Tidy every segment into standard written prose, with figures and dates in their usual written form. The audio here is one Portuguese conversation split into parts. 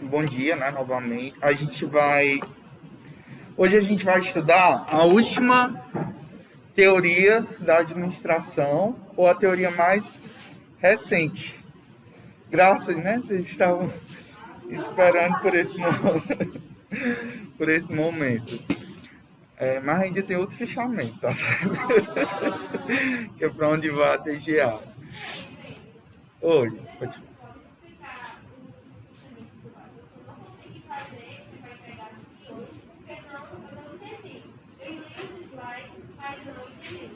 Bom dia, né, novamente. Hoje a gente vai estudar a última teoria da administração, ou a teoria mais recente. Graças, né, vocês estavam esperando por esse momento. Mas ainda tem outro fechamento, tá certo? Que é para onde vai a TGA. Oi, pode.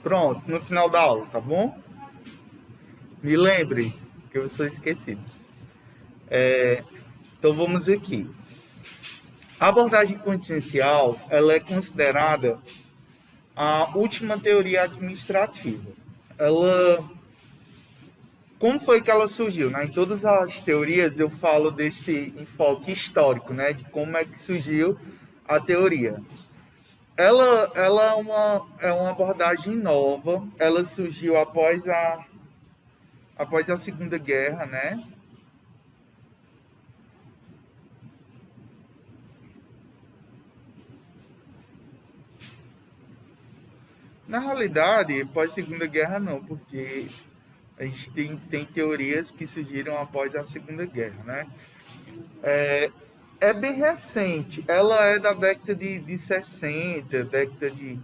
Pronto, no final da aula, tá bom? Me lembre que eu sou esquecido. Então vamos aqui. A abordagem contingencial, ela é considerada a última teoria administrativa. Como foi que ela surgiu? Né? Em todas as teorias eu falo desse enfoque histórico, né? De como é que surgiu a teoria. Ela é uma abordagem nova, ela surgiu após a Segunda Guerra, né? Na realidade, pós Segunda Guerra não, porque a gente tem teorias que surgiram após a Segunda Guerra, né? É bem recente, ela é da década de 60, década de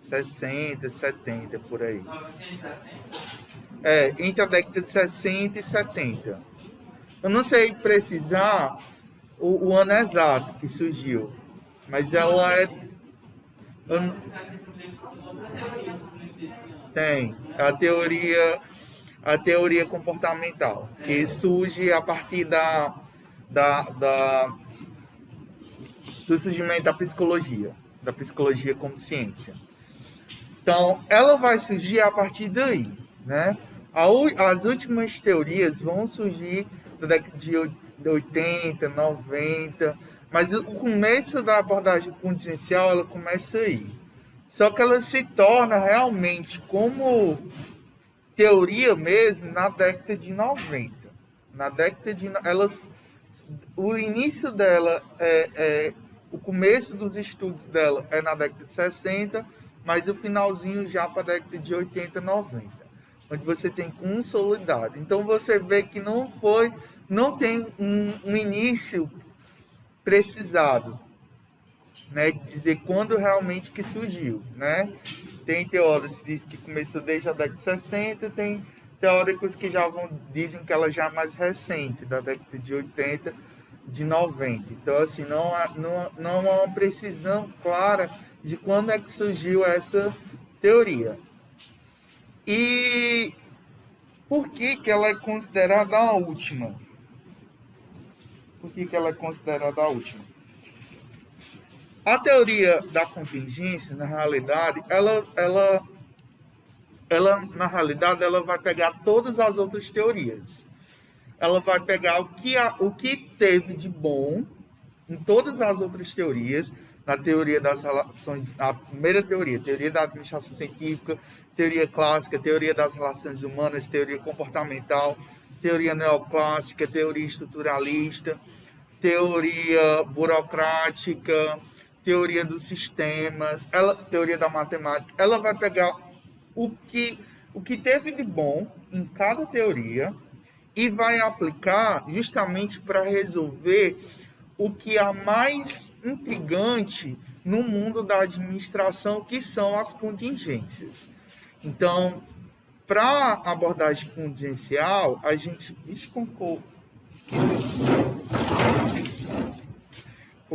60, 70, por aí. 960? Entre a década de 60 e 70. Eu não sei precisar o ano exato que surgiu, mas ela é. eu- Tem a teoria comportamental, que surge a partir da, da, do surgimento da psicologia como ciência. Então, ela vai surgir a partir daí, né? As últimas teorias vão surgir da década de 80, 90, mas o começo da abordagem contingencial, ela começa aí. Só que ela se torna realmente como teoria mesmo na década de 90. Na década de o início dela o começo dos estudos dela é na década de 60, mas o finalzinho já para a década de 80, 90, onde você tem consolidado. Então você vê que não tem um início precisado, né, dizer quando realmente que surgiu, né? Tem teóricos que dizem que começou desde a década de 60, tem teóricos que dizem que ela já é mais recente, da década de 80, de 90. Então, assim, não há uma precisão clara de quando é que surgiu essa teoria. E por que ela é considerada a última? Por que ela é considerada a última? A teoria da contingência, na realidade, na realidade, ela vai pegar todas as outras teorias. Ela vai pegar o que teve de bom em todas as outras teorias, na teoria das relações, a primeira teoria da administração científica, teoria clássica, teoria das relações humanas, teoria comportamental, teoria neoclássica, teoria estruturalista, teoria burocrática, teoria dos sistemas, teoria da matemática. Ela vai pegar o que teve de bom em cada teoria e vai aplicar justamente para resolver o que é mais intrigante no mundo da administração, que são as contingências. Então, para a abordagem contingencial, a gente... ficou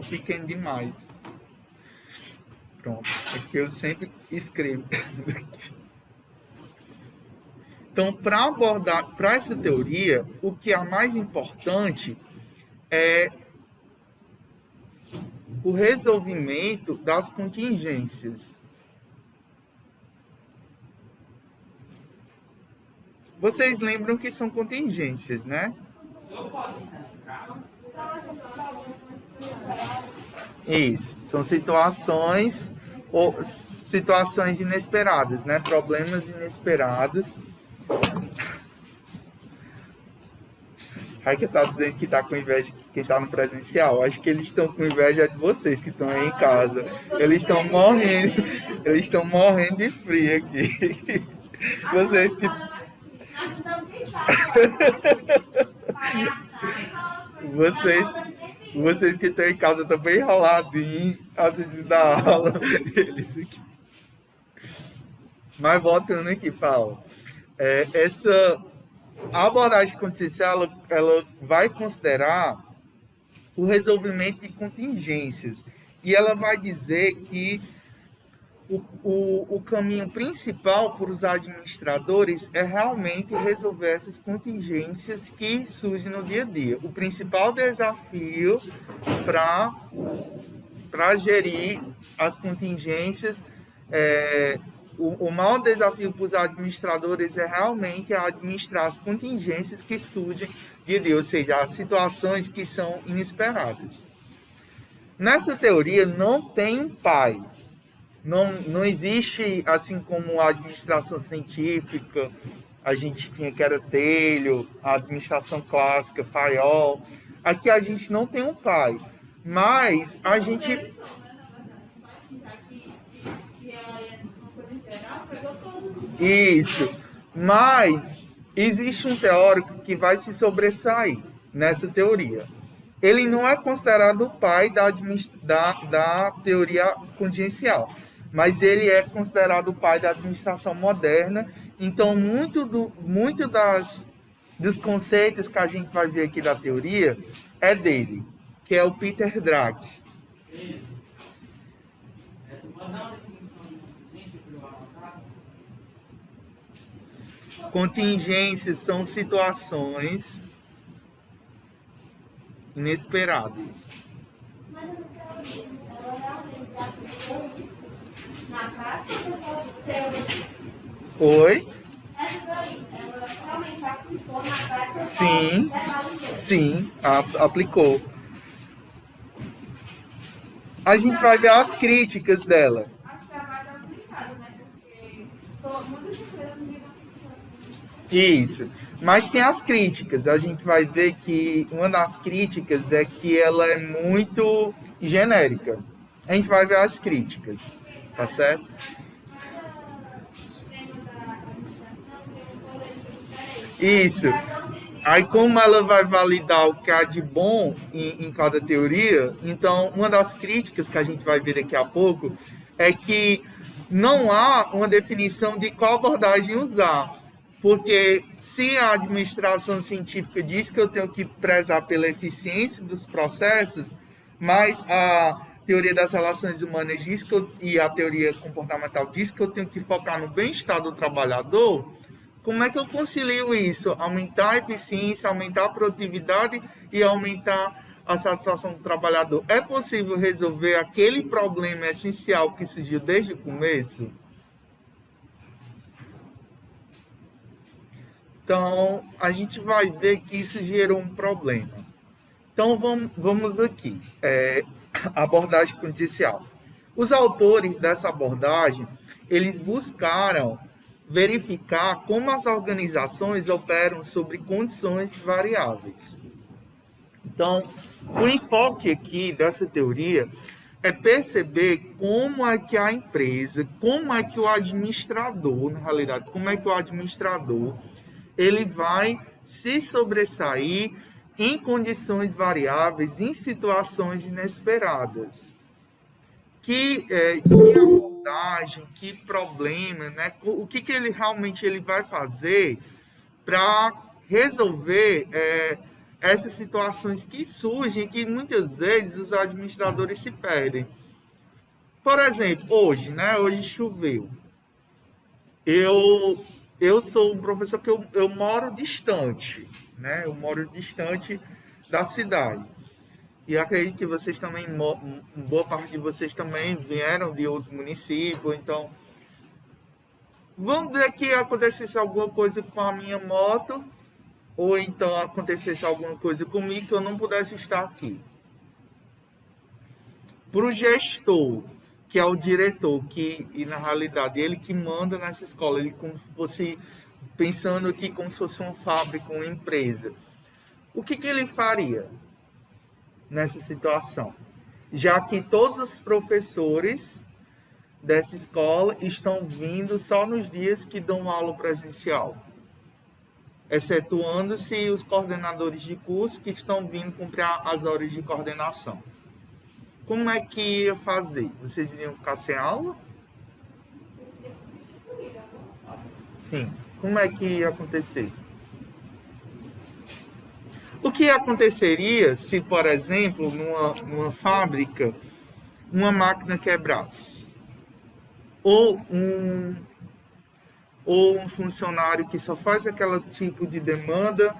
pequeno demais. Pronto, é que eu sempre escrevo. Então, para essa teoria, o que é mais importante é o resolvimento das contingências. Vocês lembram que são contingências, né? Isso, são situações inesperadas, né? Problemas inesperados Aí que tá dizendo que tá com inveja de quem tá no presencial. Acho que eles estão com inveja de vocês que estão aí em casa. Eles estão morrendo de frio aqui. Vocês que vocês, vocês que estão em casa estão bem enroladinhos, assistindo a aula. Eles aqui. Mas voltando aqui, Paulo, essa abordagem contingencial, ela vai considerar o resolvimento de contingências. E ela vai dizer que o caminho principal para os administradores é realmente resolver essas contingências que surgem no dia a dia. O principal desafio para gerir as contingências, o maior desafio para os administradores é realmente administrar as contingências que surgem dia a dia, ou seja, as situações que são inesperadas. Nessa teoria não tem um pai. Não existe, assim como a administração científica, a gente tinha que era Telho, a administração clássica, Fayol. Aqui a gente não tem um pai, mas a gente... Isso, mas existe um teórico que vai se sobressair nessa teoria. Ele não é considerado o pai da teoria contingencial, mas ele é considerado o pai da administração moderna. Então, muito dos conceitos que a gente vai ver aqui da teoria é dele, que é o Peter Drucker. Contingências são situações inesperadas. Oi? Sim, aplicou. A gente vai ver as críticas dela. Acho que é mais aplicada, né? Porque muitas empresas Isso. Mas tem as críticas. A gente vai ver que uma das críticas é que ela é muito genérica. A gente vai ver as críticas, tá certo? Isso. Aí, como ela vai validar o que há de bom em cada teoria, então, uma das críticas que a gente vai ver daqui a pouco é que não há uma definição de qual abordagem usar. Porque se a administração científica diz que eu tenho que prezar pela eficiência dos processos, mas a teoria das relações humanas diz e a teoria comportamental diz que eu tenho que focar no bem-estar do trabalhador, como é que eu concilio isso? Aumentar a eficiência, aumentar a produtividade e aumentar a satisfação do trabalhador. É possível resolver aquele problema essencial que surgiu desde o começo? Então, a gente vai ver que isso gerou um problema. Então, vamos aqui. Abordagem contingencial. Os autores dessa abordagem, eles buscaram verificar como as organizações operam sobre condições variáveis. Então, o enfoque aqui dessa teoria é perceber como é que a empresa, como é que o administrador, na realidade, como é que o administrador ele vai se sobressair em condições variáveis, em situações inesperadas. Que abordagem, que problema, né? O que ele realmente vai fazer para resolver essas situações que surgem, que muitas vezes os administradores se perdem. Por exemplo, hoje choveu. Eu sou um professor que eu moro distante, né? Eu moro distante da cidade. E acredito que vocês também, boa parte de vocês também vieram de outro município, então vamos ver que acontecesse alguma coisa com a minha moto, ou então acontecesse alguma coisa comigo que eu não pudesse estar aqui. Para o gestor, que é o diretor, e na realidade ele que manda nessa escola, ele como se fosse, pensando aqui como se fosse uma fábrica, uma empresa. O que ele faria nessa situação? Já que todos os professores dessa escola estão vindo só nos dias que dão aula presencial, excetuando-se os coordenadores de curso que estão vindo cumprir as horas de coordenação. Como é que ia fazer? Vocês iriam ficar sem aula? Sim. Como é que ia acontecer? O que aconteceria se, por exemplo, numa fábrica, uma máquina quebrasse? Ou um funcionário que só faz aquele tipo de demanda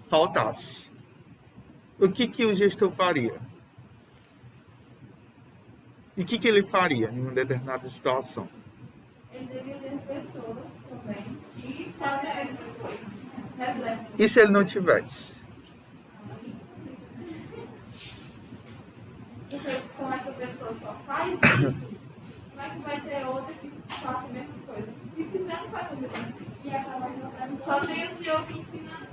faltasse? O que o gestor faria? E o que ele faria em uma determinada situação? Ele deveria ter pessoas também e fazer a mesma coisa. Reserva. E se ele não tivesse? Porque como essa pessoa só faz isso, como é que vai ter outra que faça a mesma coisa? Se fizer, não vai fazer bem. E acabar indo. Só tem o senhor que ensina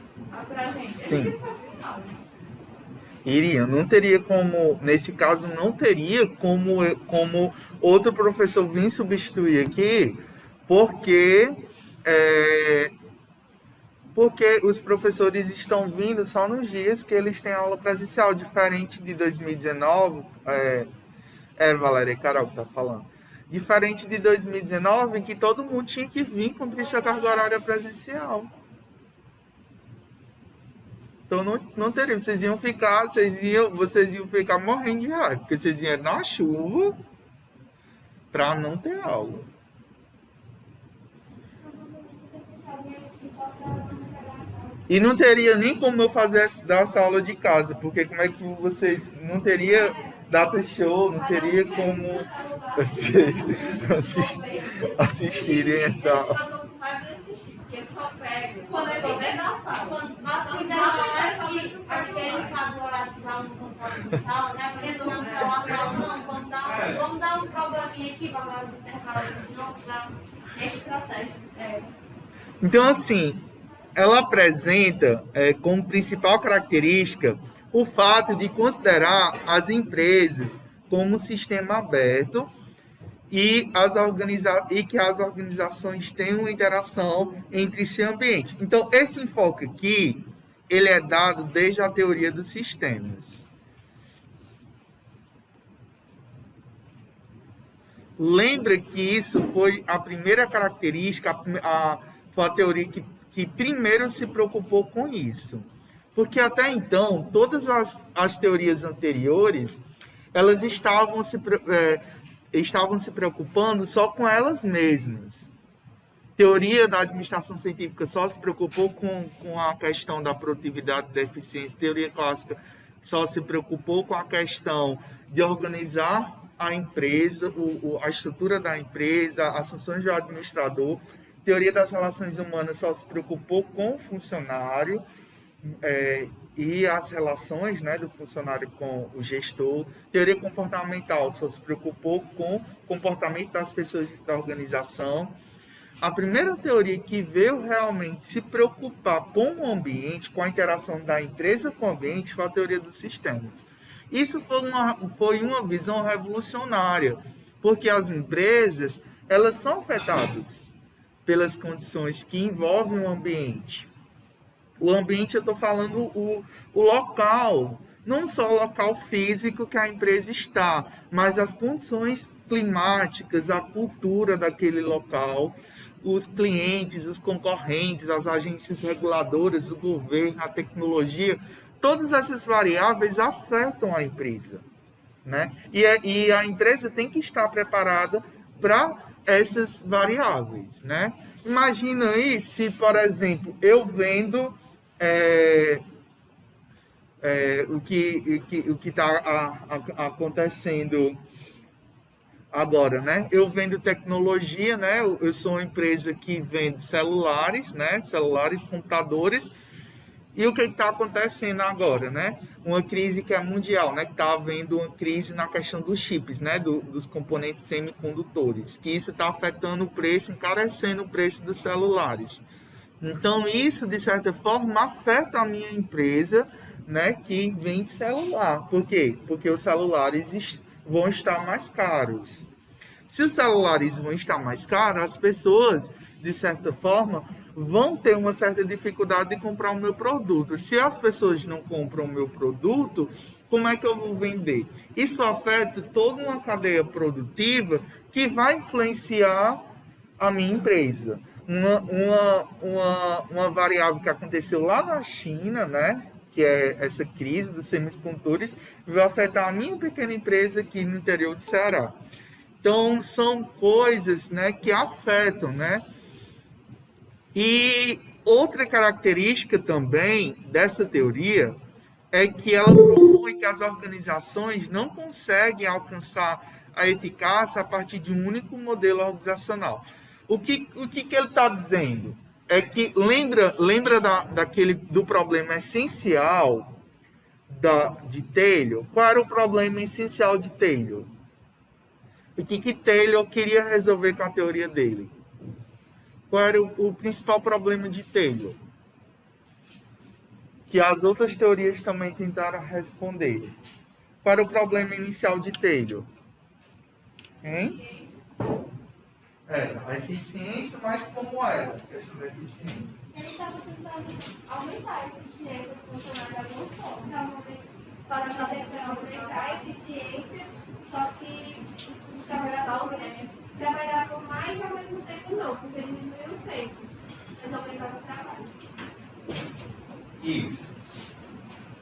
pra gente. Sim. Ele não faz nada. Iria, não teria como, nesse caso, não teria como outro professor vir substituir aqui, porque os professores estão vindo só nos dias que eles têm aula presencial, diferente de 2019, Valéria e Carol que tá falando, diferente de 2019, em que todo mundo tinha que vir cumprir sua carga horária presencial. Então não teria, vocês iam ficar morrendo de raiva, porque vocês iam na chuva para não ter aula. E não teria nem como eu dar essa aula de casa, porque como é que vocês não teria data show, não teria como vocês assistirem essa aula. Ele só pega. Quando ele dentro da sala. Acho que ele sabe o horário que os alunos não podem na sala, né? Porque não vamos falar a sala, não, vamos dar um probleminha aqui para a hora do intervalo, não, para estratégia. Então, assim, ela apresenta como principal característica o fato de considerar as empresas como um sistema aberto e que as organizações têm uma interação entre esse ambiente. Então, esse enfoque aqui, ele é dado desde a teoria dos sistemas. Lembra que isso foi a primeira característica, foi a teoria que primeiro se preocupou com isso. Porque até então, todas as teorias anteriores, elas estavam se preocupando só com elas mesmas. Teoria da administração científica só se preocupou com a questão da produtividade e da eficiência. Teoria clássica só se preocupou com a questão de organizar a empresa, a estrutura da empresa, as funções do administrador. Teoria das relações humanas só se preocupou com o funcionário e as relações, né, do funcionário com o gestor. Teoria comportamental só se preocupou com o comportamento das pessoas da organização. A primeira teoria que veio realmente se preocupar com o ambiente, com a interação da empresa com o ambiente, foi a teoria dos sistemas. Isso foi uma visão revolucionária, porque as empresas, elas são afetadas pelas condições que envolvem o ambiente. O ambiente, eu estou falando o local, não só o local físico que a empresa está, mas as condições climáticas, a cultura daquele local, os clientes, os concorrentes, as agências reguladoras, o governo, a tecnologia, todas essas variáveis afetam a empresa, né? E a empresa tem que estar preparada para essas variáveis, né? Imagina aí se, por exemplo, eu vendo o que está acontecendo agora, né? Eu vendo tecnologia, né? Eu sou uma empresa que vende celulares, né? Celulares, computadores. E o que está acontecendo agora, né? Uma crise que é mundial, né? Que está havendo uma crise na questão dos chips, né? Dos componentes semicondutores. Que isso está afetando o preço, encarecendo o preço dos celulares. Então, isso, de certa forma, afeta a minha empresa, né, que vende celular. Por quê? Porque os celulares vão estar mais caros. Se os celulares vão estar mais caros, as pessoas, de certa forma, vão ter uma certa dificuldade de comprar o meu produto. Se as pessoas não compram o meu produto, como é que eu vou vender? Isso afeta toda uma cadeia produtiva que vai influenciar a minha empresa. Uma variável que aconteceu lá na China, né, que é essa crise dos semicondutores, vai afetar a minha pequena empresa aqui no interior do Ceará. Então, são coisas, né, que afetam, né? E outra característica também dessa teoria é que ela propõe que as organizações não conseguem alcançar a eficácia a partir de um único modelo organizacional. O que ele está dizendo? É que lembra do problema essencial de Taylor? Qual era o problema essencial de Taylor? O que Taylor queria resolver com a teoria dele? Qual era o principal problema de Taylor? Que as outras teorias também tentaram responder. Qual era o problema inicial de Taylor? Hein? Era a eficiência, mas como era a questão da eficiência? Ele estava tentando aumentar a eficiência do funcionário de alguma forma. Estava tentando aumentar a eficiência, só que os trabalhadores trabalhavam mais ao mesmo tempo não, porque diminuiu o tempo. Eles aumentavam o trabalho. Isso.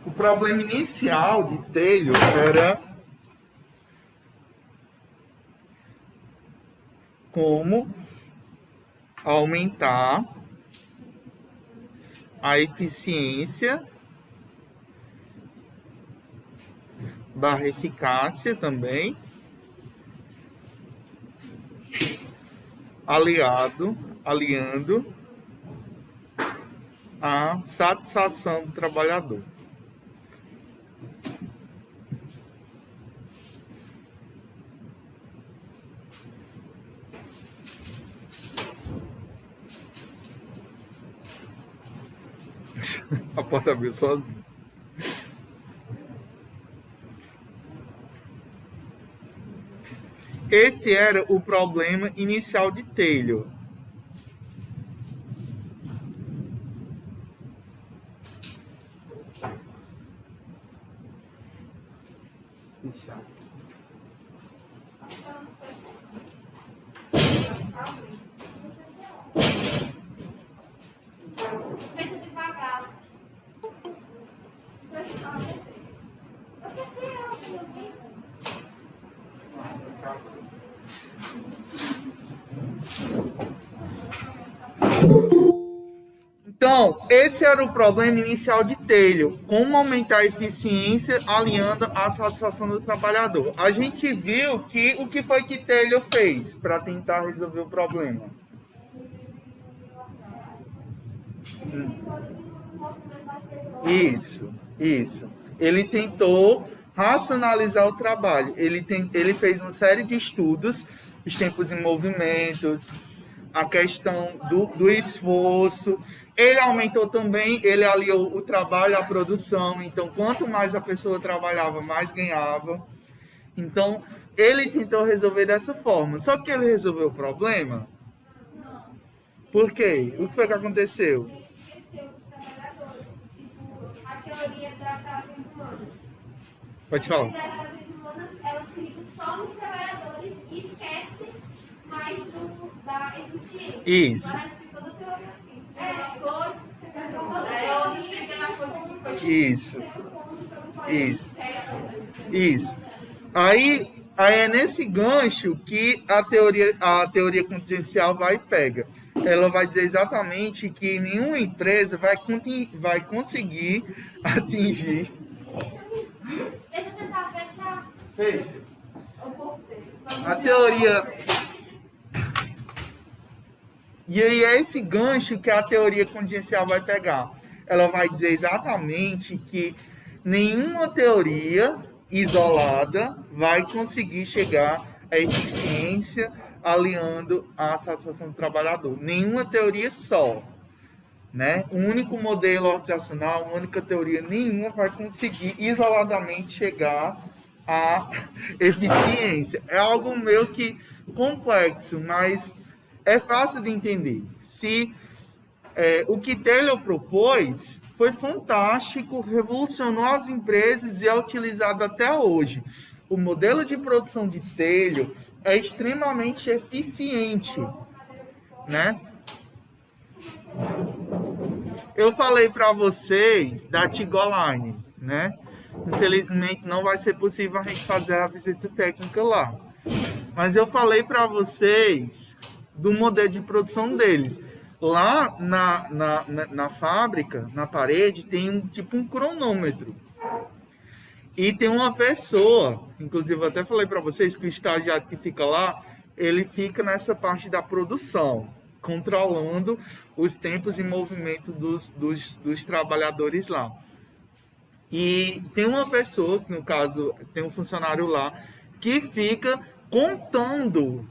O problema inicial de Taylor era como aumentar a eficiência / eficácia também, aliando a satisfação do trabalhador. A porta abriu sozinha. Esse era o problema inicial de Taylor. Deixa devagar. Então, esse era o problema inicial de Taylor, como aumentar a eficiência alinhando a satisfação do trabalhador. A gente viu que o que foi que Taylor fez para tentar resolver o problema? Isso. Ele tentou racionalizar o trabalho. Ele fez uma série de estudos, os tempos em movimentos, a questão do esforço. Ele aumentou também, ele aliou o trabalho à produção. Então, quanto mais a pessoa trabalhava, mais ganhava. Então, ele tentou resolver dessa forma. Só que ele resolveu o problema? Por quê? O que foi que aconteceu? Ele esqueceu dos trabalhadores. Tipo, a teoria das relações humanas. Pode A falar. teoria das relações humanas, ela se liga só nos trabalhadores e esquece mais da eficiência. Isso. Parece que toda teoria assim. Isso. Aí é nesse gancho que a teoria contingencial vai e pega. Ela vai dizer exatamente que nenhuma empresa vai conseguir atingir. Deixa eu tentar fechar. Fecha. A teoria. E aí é esse gancho que a teoria contingencial vai pegar. Ela vai dizer exatamente que nenhuma teoria isolada vai conseguir chegar à eficiência aliando a satisfação do trabalhador. Nenhuma teoria só. né? Um único modelo organizacional, uma única teoria, nenhuma vai conseguir isoladamente chegar à eficiência. É algo meio que complexo, mas é fácil de entender. Se o que Taylor propôs foi fantástico, revolucionou as empresas e é utilizado até hoje. O modelo de produção de Taylor é extremamente eficiente, né? Eu falei para vocês da Tigoline, né? Infelizmente não vai ser possível a gente fazer a visita técnica lá. Mas eu falei para vocês do modelo de produção deles. Lá na fábrica, na parede, tem um cronômetro. E tem uma pessoa, inclusive eu até falei para vocês que o estagiário que fica lá, ele fica nessa parte da produção, controlando os tempos e movimento dos trabalhadores lá. E tem uma pessoa, que no caso tem um funcionário lá, que fica contando.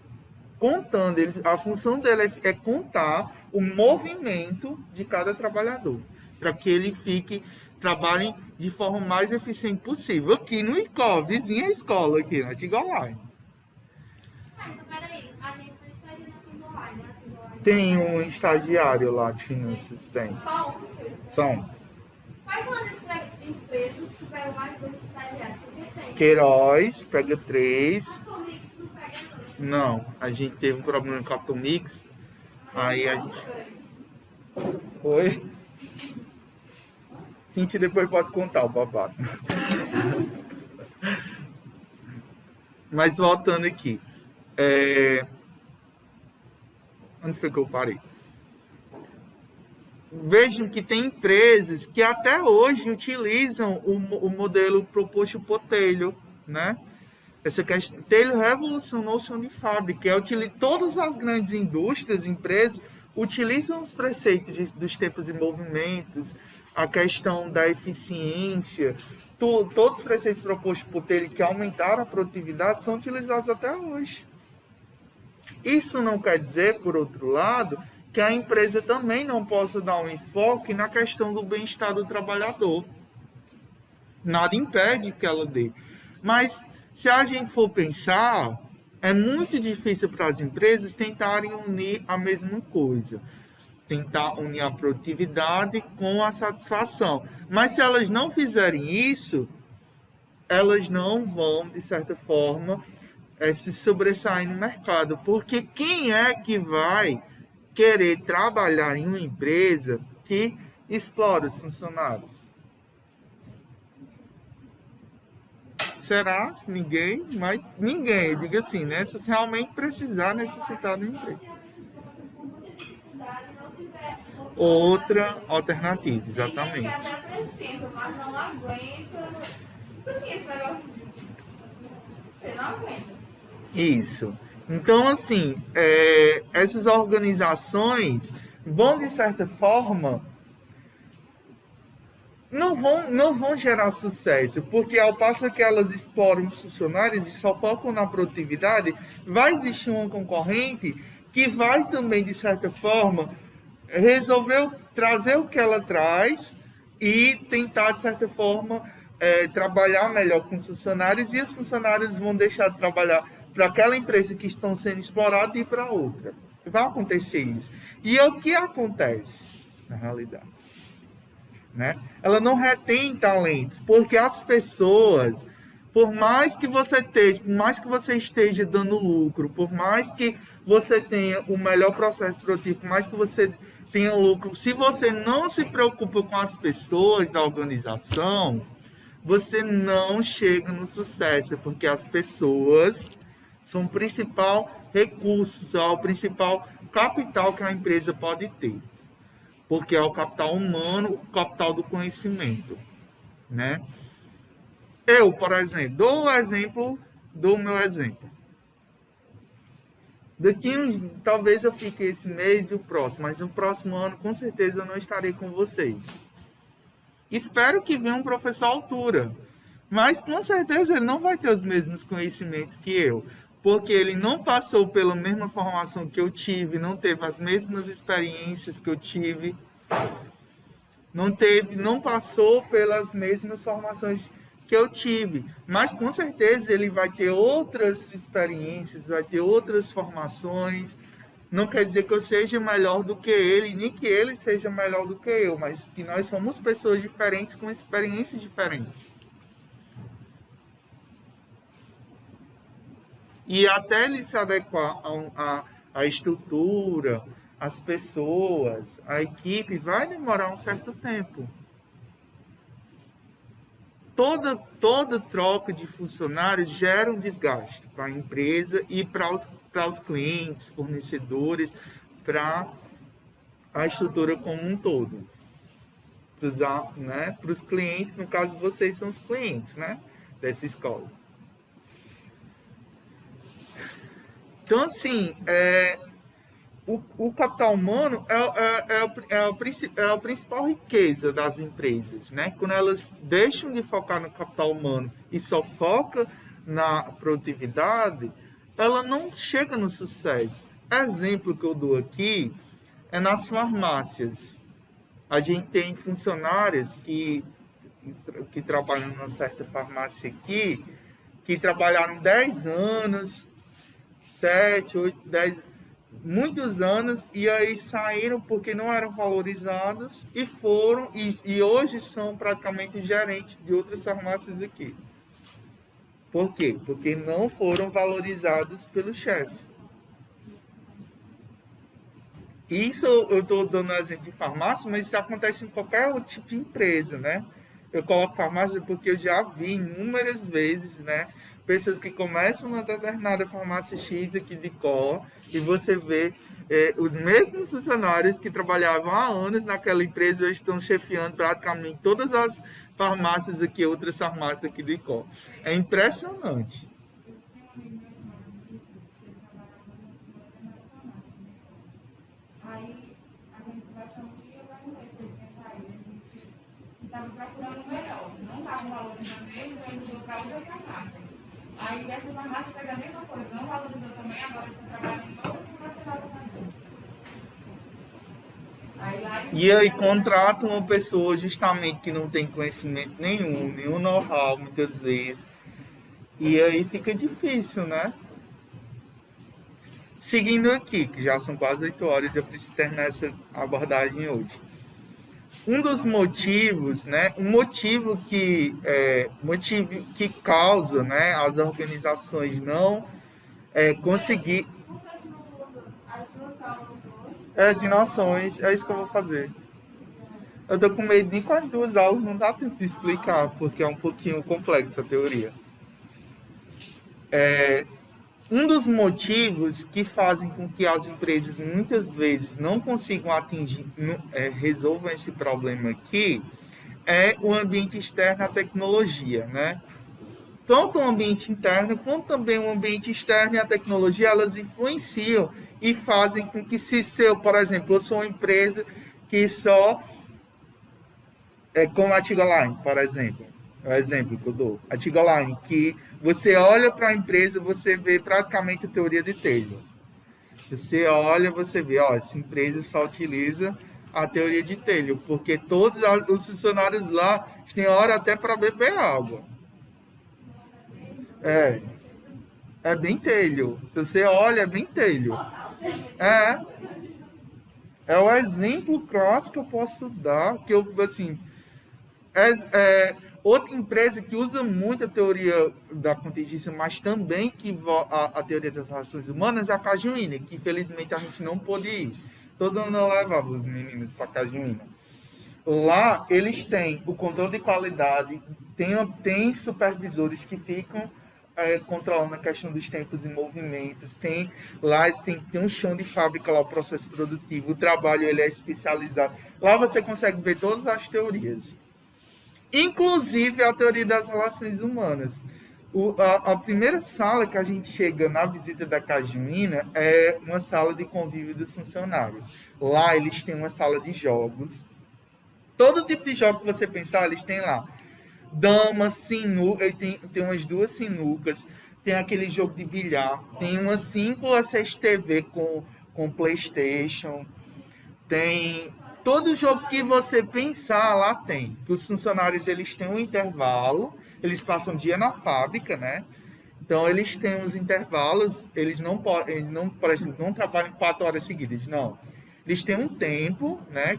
A função dele é contar o movimento de cada trabalhador, para que ele trabalhe de forma mais eficiente possível. Aqui no ICO, vizinha escola aqui, na Tigoline. Então, peraí, a gente não estaria na Tigoline, né? Tem um estagiário lá de finanças, tem. São. Quais são as empresas que pegam mais dois estagiários? Porque tem. Queiroz, pega 3. Comics não pega Não, a gente teve um problema com a Capitão Mix. Aí a gente... Oi? Cintia depois pode contar o babado. Mas voltando aqui. Onde foi que eu parei? Vejam que tem empresas que até hoje utilizam o modelo proposto por Taylor, né? Essa questão, Taylor revolucionou o chão de fábrica. Todas as grandes indústrias, empresas, utilizam os preceitos dos tempos e movimentos, a questão da eficiência, todos os preceitos propostos por Taylor que aumentaram a produtividade são utilizados até hoje. Isso não quer dizer, por outro lado, que a empresa também não possa dar um enfoque na questão do bem-estar do trabalhador. Nada impede que ela dê. Mas, se a gente for pensar, é muito difícil para as empresas tentarem unir a mesma coisa. Tentar unir a produtividade com a satisfação. Mas se elas não fizerem isso, elas não vão, de certa forma, se sobressair no mercado. Porque quem é que vai querer trabalhar em uma empresa que explora os funcionários? Será? Ninguém, mas ninguém, diga assim, né? Se você realmente necessitar do emprego. Outra alternativa, exatamente. Que até precisa, mas não aguenta. Assim, esse negócio você não aguenta. Isso. Então, assim, essas organizações vão, de certa forma, não vão gerar sucesso, porque ao passo que elas exploram os funcionários e só focam na produtividade, vai existir uma concorrente que vai também, de certa forma, trazer o que ela traz e tentar, de certa forma, trabalhar melhor com os funcionários, e os funcionários vão deixar de trabalhar para aquela empresa que estão sendo explorados e ir para outra. Vai acontecer isso. E é o que acontece, na realidade. Né? Ela não retém talentos, porque as pessoas, por mais que você esteja dando lucro, por mais que você tenha o melhor processo produtivo, por mais que você tenha lucro, se você não se preocupa com as pessoas da organização, você não chega no sucesso, porque as pessoas são o principal recurso, são o principal capital que a empresa pode ter. Porque é o capital humano, o capital do conhecimento, né? Eu, por exemplo, dou o exemplo do meu exemplo. Talvez eu fique esse mês e o próximo, mas no próximo ano, com certeza, eu não estarei com vocês. Espero que venha um professor à altura, mas com certeza ele não vai ter os mesmos conhecimentos que eu, porque ele não passou pela mesma formação que eu tive, não teve as mesmas experiências que eu tive, Não passou pelas mesmas formações que eu tive, mas com certeza ele vai ter outras experiências, vai ter outras formações. Não quer dizer que eu seja melhor do que ele, nem que ele seja melhor do que eu, mas que nós somos pessoas diferentes com experiências diferentes. E até ele se adequar à estrutura, às pessoas, à equipe, vai demorar um certo tempo. Toda troca de funcionários gera um desgaste para a empresa e para os clientes, fornecedores, para a estrutura como um todo. Para os clientes, no caso, vocês são os clientes, né, dessa escola. Então, assim, o capital humano é a principal riqueza das empresas, né? Quando elas deixam de focar no capital humano e só foca na produtividade, ela não chega no sucesso. Exemplo que eu dou aqui é nas farmácias. A gente tem funcionários que trabalham numa certa farmácia aqui, que trabalharam 10 anos, 7, 8, 10 muitos anos, e aí saíram porque não eram valorizados e hoje são praticamente gerentes de outras farmácias aqui. Por quê? Porque não foram valorizados pelo chefe. Isso eu estou dando exemplo de farmácia, mas isso acontece em qualquer outro tipo de empresa, né? Eu coloco farmácia porque eu já vi inúmeras vezes, né? Pessoas que começam na determinada farmácia X aqui de Có, e você vê os mesmos funcionários que trabalhavam há anos naquela empresa hoje estão chefiando praticamente todas as farmácias aqui, outras farmácias aqui de Có. É impressionante. Aí a gente achou que eu tinha saído, ele disse que estava procurando o melhor, não estava valorizando ele, então ele mudou para outra farmácia. Aí dessa farmácia fez a mesma coisa, não valorizou também, agora está trabalhando em outra farmácia nova também. E aí contrata uma pessoa justamente que não tem conhecimento nenhum know-how muitas vezes. E aí fica difícil, né? Seguindo aqui, que já são quase 8 horas, eu preciso terminar essa abordagem hoje. Um dos motivos, né? Um motivo que causa, né, as organizações não conseguir. De noções, é isso que eu vou fazer. Eu tô com medo de com as 2 aulas não dá tempo de explicar, porque é um pouquinho complexa a teoria. Um dos motivos que fazem com que as empresas muitas vezes não consigam resolvam esse problema aqui é o ambiente externo à tecnologia, né? Tanto o ambiente interno quanto também o ambiente externo e a tecnologia, elas influenciam e fazem com que por exemplo, eu sou uma empresa que só como a Tigoline, por exemplo, é o exemplo que eu dou. A Tigoline, que você olha para a empresa, você vê praticamente a teoria de Taylor. Você olha, você vê, essa empresa só utiliza a teoria de Taylor, porque todos os funcionários lá têm hora até para beber água. É bem Taylor. Você olha, é bem Taylor. É o exemplo clássico que eu posso dar, que eu, assim, outra empresa que usa muito a teoria da contingência, mas também que a teoria das relações humanas é a Cajuína, que infelizmente a gente não pôde ir. Todo ano eu levava os meninos para Cajuína. Lá eles têm o controle de qualidade, tem supervisores que ficam controlando a questão dos tempos e movimentos, tem um chão de fábrica lá, o processo produtivo, o trabalho ele é especializado. Lá você consegue ver todas as teorias. Inclusive a teoria das relações humanas. A primeira sala que a gente chega na visita da Cajuína é uma sala de convívio dos funcionários. Lá eles têm uma sala de jogos. Todo tipo de jogo que você pensar, eles têm lá. Dama, sinuca, tem umas 2 sinucas, tem aquele jogo de bilhar, tem umas 5 ou 6 TV com PlayStation, tem todo jogo que você pensar, lá tem. Que os funcionários, eles têm um intervalo, eles passam um dia na fábrica, né? Então, eles têm os intervalos, eles não podem, não, por exemplo, não trabalham 4 horas seguidas, não. Eles têm um tempo, né?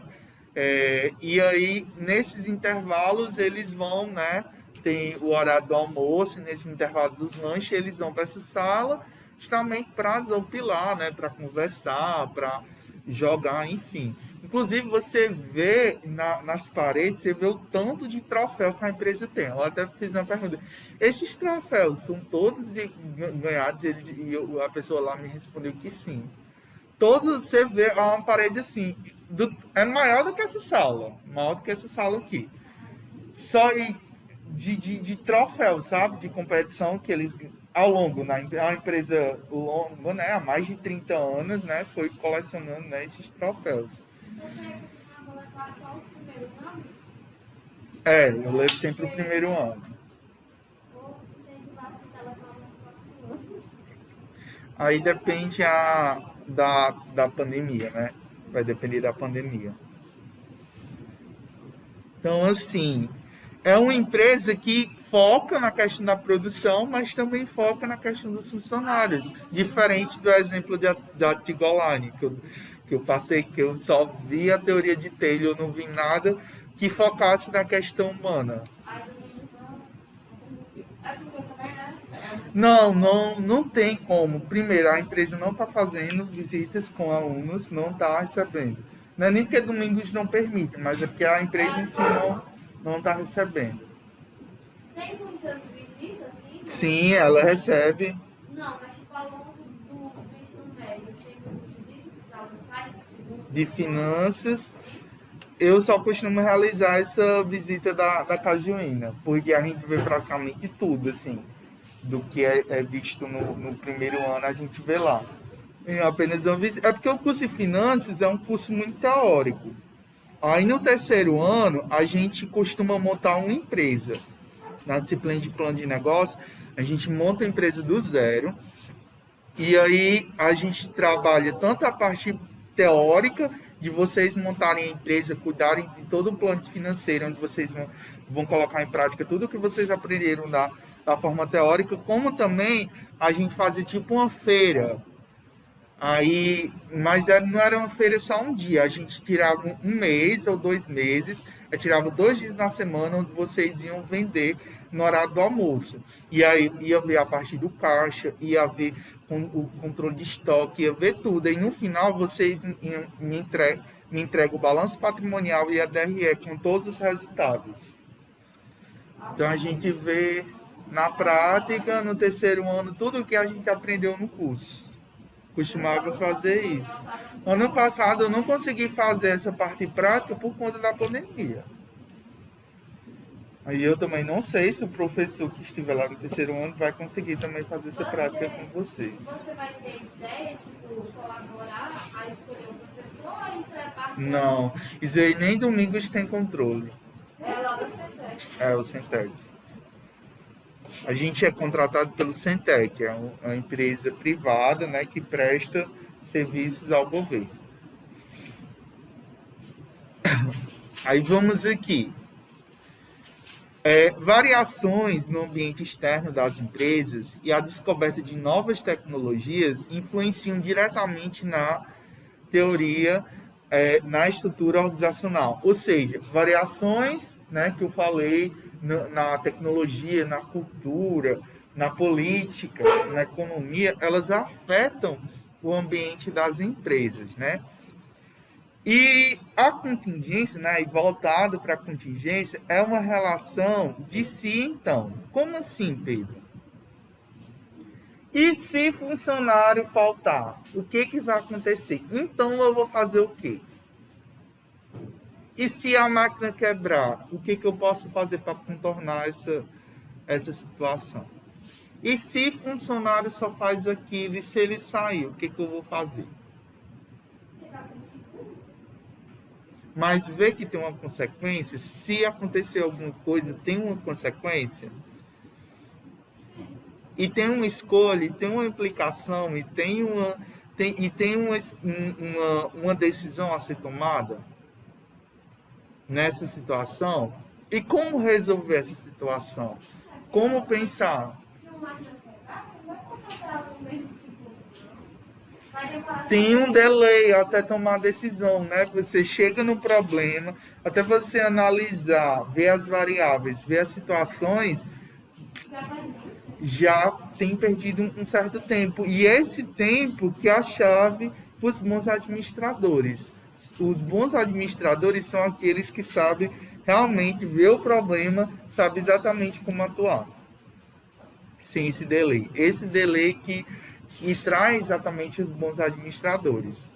E aí, nesses intervalos, eles vão, né? Tem o horário do almoço, e nesses intervalos dos lanches, eles vão para essa sala, justamente para desopilar, né? Para conversar, para jogar, enfim. Inclusive, você vê nas paredes, você vê o tanto de troféu que a empresa tem. Eu até fiz uma pergunta. Esses troféus são todos ganhados? E a pessoa lá me respondeu que sim. Todos, você vê uma parede assim, é maior do que essa sala. Maior do que essa sala aqui. Só de troféu, sabe? De competição que eles, ao longo, a empresa longo, né? Há mais de 30 anos, né? Foi colecionando, né, esses troféus. Você costuma levar só os primeiros anos? Eu levo sempre o primeiro ano. Ou incentivar assim, ela para o próximo ano? Aí depende da pandemia, né? Vai depender da pandemia. Então, assim, é uma empresa que foca na questão da produção, mas também foca na questão dos funcionários. Diferente do exemplo da Tigolani, que eu passei, que eu só vi a teoria de Taylor, eu não vi nada que focasse na questão humana. Aí do menos não. É porque também, né? Não tem como. Primeiro, a empresa não está fazendo visitas com alunos, não está recebendo. Não é nem porque domingos não permite, mas é porque a empresa em si não está recebendo. Tem muitas visitas, sim? Sim, ela recebe. Não, mas tipo, ao longo do ensino médio, tem muitas visitas que os alunos fazem para segundo. De finanças, eu só costumo realizar essa visita da Cajuína, porque a gente vê praticamente tudo, assim, do que é visto no primeiro ano, a gente vê lá. É apenas uma visita. É porque o curso de finanças é um curso muito teórico. Aí no terceiro ano, a gente costuma montar uma empresa. Na disciplina de plano de negócio, a gente monta a empresa do zero. E aí a gente trabalha tanto a parte teórica, de vocês montarem a empresa, cuidarem de todo o plano financeiro, onde vocês vão colocar em prática tudo o que vocês aprenderam da forma teórica, como também a gente fazer tipo uma feira. Aí, mas não era uma feira só um dia, a gente tirava um mês ou 2 meses, eu tirava 2 dias na semana onde vocês iam vender no horário do almoço. E aí ia ver a parte do caixa, ia ver o controle de estoque, ia ver tudo. E no final vocês me entregam o balanço patrimonial e a DRE com todos os resultados. Então a gente vê na prática, no terceiro ano, tudo o que a gente aprendeu no curso. Costumava fazer isso. Ano passado eu não consegui fazer essa parte prática por conta da pandemia. Aí eu também não sei se o professor que estiver lá no terceiro ano vai conseguir também fazer essa prática com vocês. Você vai ter ideia, tipo, colaborar a escolher o professor ou isso é parte? Não, isso aí nem domingos tem controle. É lá da Centec. É o Centec. A gente é contratado pelo Centec, é uma empresa privada, né, que presta serviços ao governo. Aí vamos aqui. Variações no ambiente externo das empresas e a descoberta de novas tecnologias influenciam diretamente na teoria, na estrutura organizacional. Ou seja, variações, né, que eu falei na tecnologia, na cultura, na política, na economia, elas afetam o ambiente das empresas, né? E a contingência, né, e voltado para a contingência, é uma relação de si, então. Como assim, Pedro? E se funcionário faltar, o que vai acontecer? Então eu vou fazer o quê? E se a máquina quebrar, o que eu posso fazer para contornar essa situação? E se funcionário só faz aquilo e se ele sair, o que eu vou fazer? Mas vê que tem uma consequência? Se acontecer alguma coisa, tem uma consequência? E tem uma escolha, e tem uma implicação, e tem uma decisão a ser tomada? nessa situação? E como resolver essa situação? Como pensar? Tem um delay até tomar a decisão, né? Você chega no problema, até você analisar, ver as variáveis, ver as situações, já tem perdido um certo tempo. E esse tempo que é a chave para os bons administradores. Os bons administradores são aqueles que sabem realmente ver o problema, sabem exatamente como atuar. Sem esse delay. Esse delay que traz exatamente os bons administradores.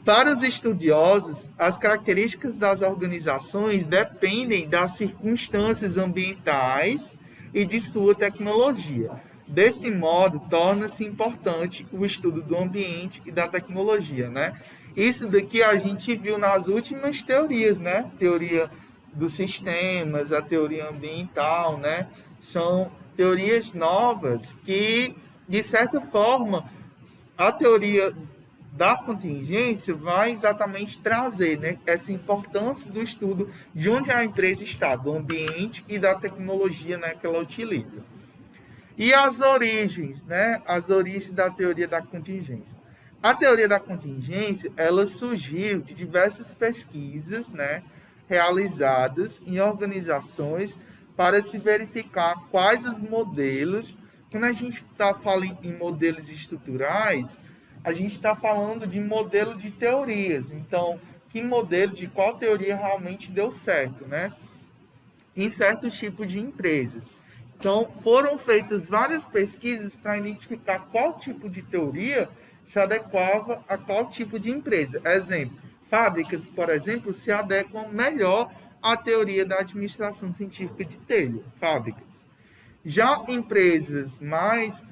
Para os estudiosos, as características das organizações dependem das circunstâncias ambientais e de sua tecnologia. Desse modo, torna-se importante o estudo do ambiente e da tecnologia, né? Isso daqui a gente viu nas últimas teorias, né? Teoria dos sistemas, a teoria ambiental, né? São teorias novas que, de certa forma, a teoria da contingência vai exatamente trazer, né, essa importância do estudo de onde a empresa está, do ambiente e da tecnologia, né, que ela utiliza. E as origens, né, as origens da teoria da contingência. A teoria da contingência, ela surgiu de diversas pesquisas, né, realizadas em organizações para se verificar quais os modelos. Quando a gente está falando em modelos estruturais, a gente está falando de modelo de teorias. Então, que modelo de qual teoria realmente deu certo, né? Em certos tipos de empresas. Então, foram feitas várias pesquisas para identificar qual tipo de teoria se adequava a qual tipo de empresa. Exemplo, fábricas, por exemplo, se adequam melhor à teoria da administração científica de telha, fábricas. Já empresas mais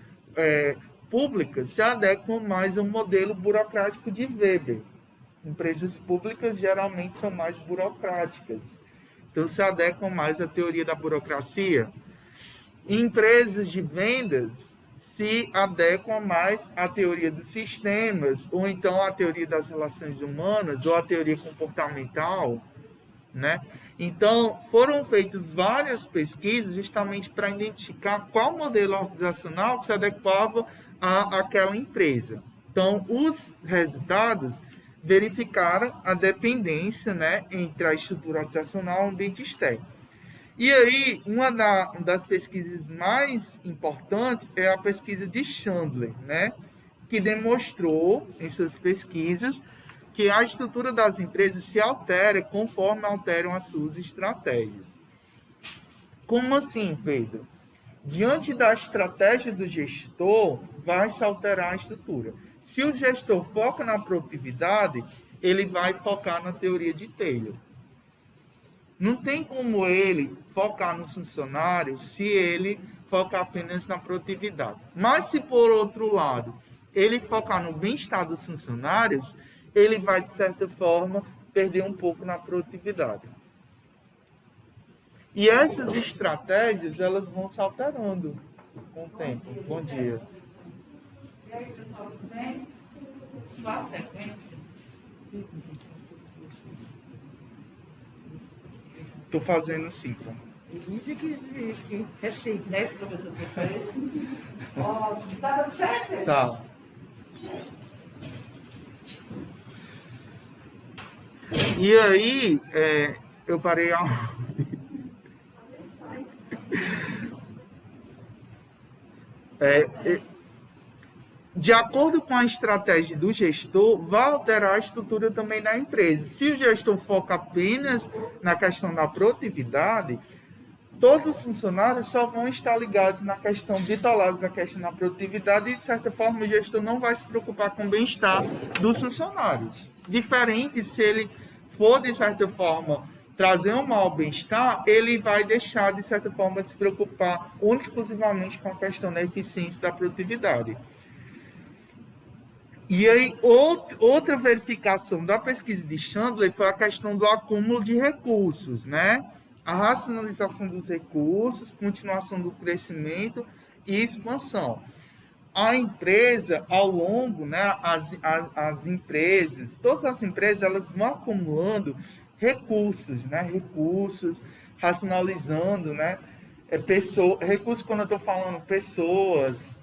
públicas se adequam mais ao modelo burocrático de Weber. Empresas públicas geralmente são mais burocráticas. Então, se adequam mais à teoria da burocracia. Empresas de vendas se adequam mais à teoria dos sistemas, ou então à teoria das relações humanas, ou à teoria comportamental, né? Então, foram feitas várias pesquisas justamente para identificar qual modelo organizacional se adequava àquela empresa. Então, os resultados verificaram a dependência, né, entre a estrutura organizacional e o ambiente externo. E aí, uma das pesquisas mais importantes é a pesquisa de Chandler, né, que demonstrou em suas pesquisas que a estrutura das empresas se altera conforme alteram as suas estratégias. Como assim, Pedro? Diante da estratégia do gestor, vai se alterar a estrutura. Se o gestor foca na produtividade, ele vai focar na teoria de Taylor. Não tem como ele focar nos funcionários se ele focar apenas na produtividade. Mas se, por outro lado, ele focar no bem-estar dos funcionários, ele vai, de certa forma, perder um pouco na produtividade. E essas estratégias, elas vão se alterando com o tempo. Bom dia. E aí, pessoal, tudo bem? Só a frequência. Estou fazendo 5. Elise que Recife, né? Esse professor que fez. Ó, tá dando certo? Tá. E aí, eu parei a... de acordo com a estratégia do gestor, vai alterar a estrutura também da empresa. Se o gestor foca apenas na questão da produtividade, todos os funcionários só vão estar ligados na questão, bitolados na questão da produtividade e, de certa forma, o gestor não vai se preocupar com o bem-estar dos funcionários. Diferente se ele for, de certa forma, trazer um mau bem-estar, ele vai deixar, de certa forma, de se preocupar única e exclusivamente com a questão da eficiência da produtividade. E aí, outra verificação da pesquisa de Chandler foi a questão do acúmulo de recursos, né? A racionalização dos recursos, continuação do crescimento e expansão. A empresa, ao longo, né, as empresas, todas as empresas, elas vão acumulando recursos, né? Recursos, racionalizando, né? Recursos, quando eu estou falando pessoas,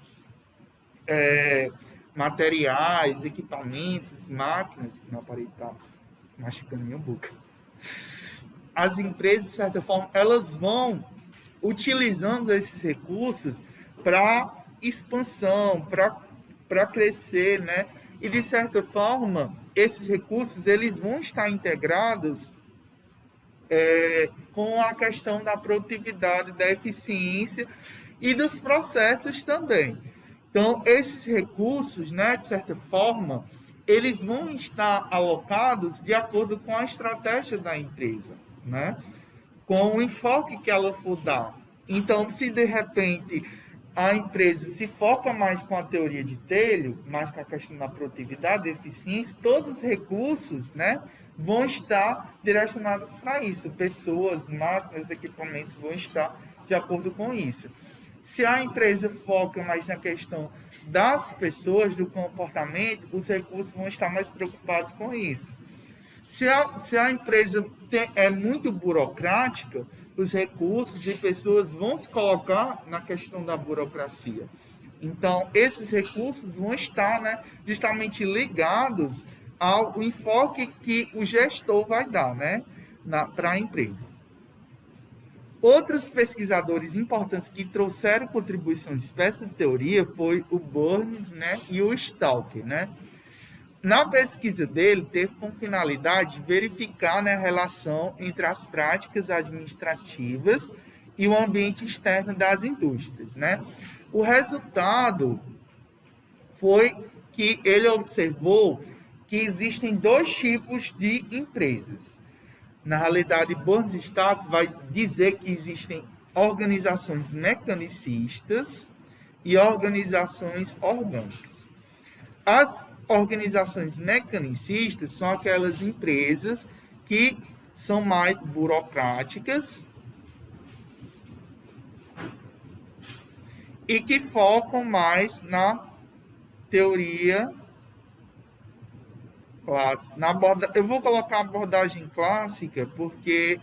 materiais, equipamentos, máquinas. Meu aparelho está mastigando minha boca. As empresas, de certa forma, elas vão utilizando esses recursos para expansão, para crescer, né? E, de certa forma, esses recursos eles vão estar integrados com a questão da produtividade, da eficiência e dos processos também. Então, esses recursos, né, de certa forma, eles vão estar alocados de acordo com a estratégia da empresa, né? Com o enfoque que ela for dar. Então, se de repente a empresa se foca mais com a teoria de Taylor, mais com a questão da produtividade e eficiência, todos os recursos, né, vão estar direcionados para isso. Pessoas, máquinas, equipamentos vão estar de acordo com isso. Se a empresa foca mais na questão das pessoas, do comportamento, os recursos vão estar mais preocupados com isso. Se a empresa é muito burocrática, os recursos e pessoas vão se colocar na questão da burocracia. Então, esses recursos vão estar, né, justamente ligados ao enfoque que o gestor vai dar, né, para a empresa. Outros pesquisadores importantes que trouxeram contribuições para essa teoria foi o Burns, né, e o Stalker, né? Na pesquisa dele, teve como finalidade verificar, né, a relação entre as práticas administrativas e o ambiente externo das indústrias, né? O resultado foi que ele observou que existem dois tipos de empresas. Na realidade, Burns e Stalker vai dizer que existem organizações mecanicistas e organizações orgânicas. As organizações mecanicistas são aquelas empresas que são mais burocráticas e que focam mais na teoria clássica. Eu vou colocar a abordagem clássica porque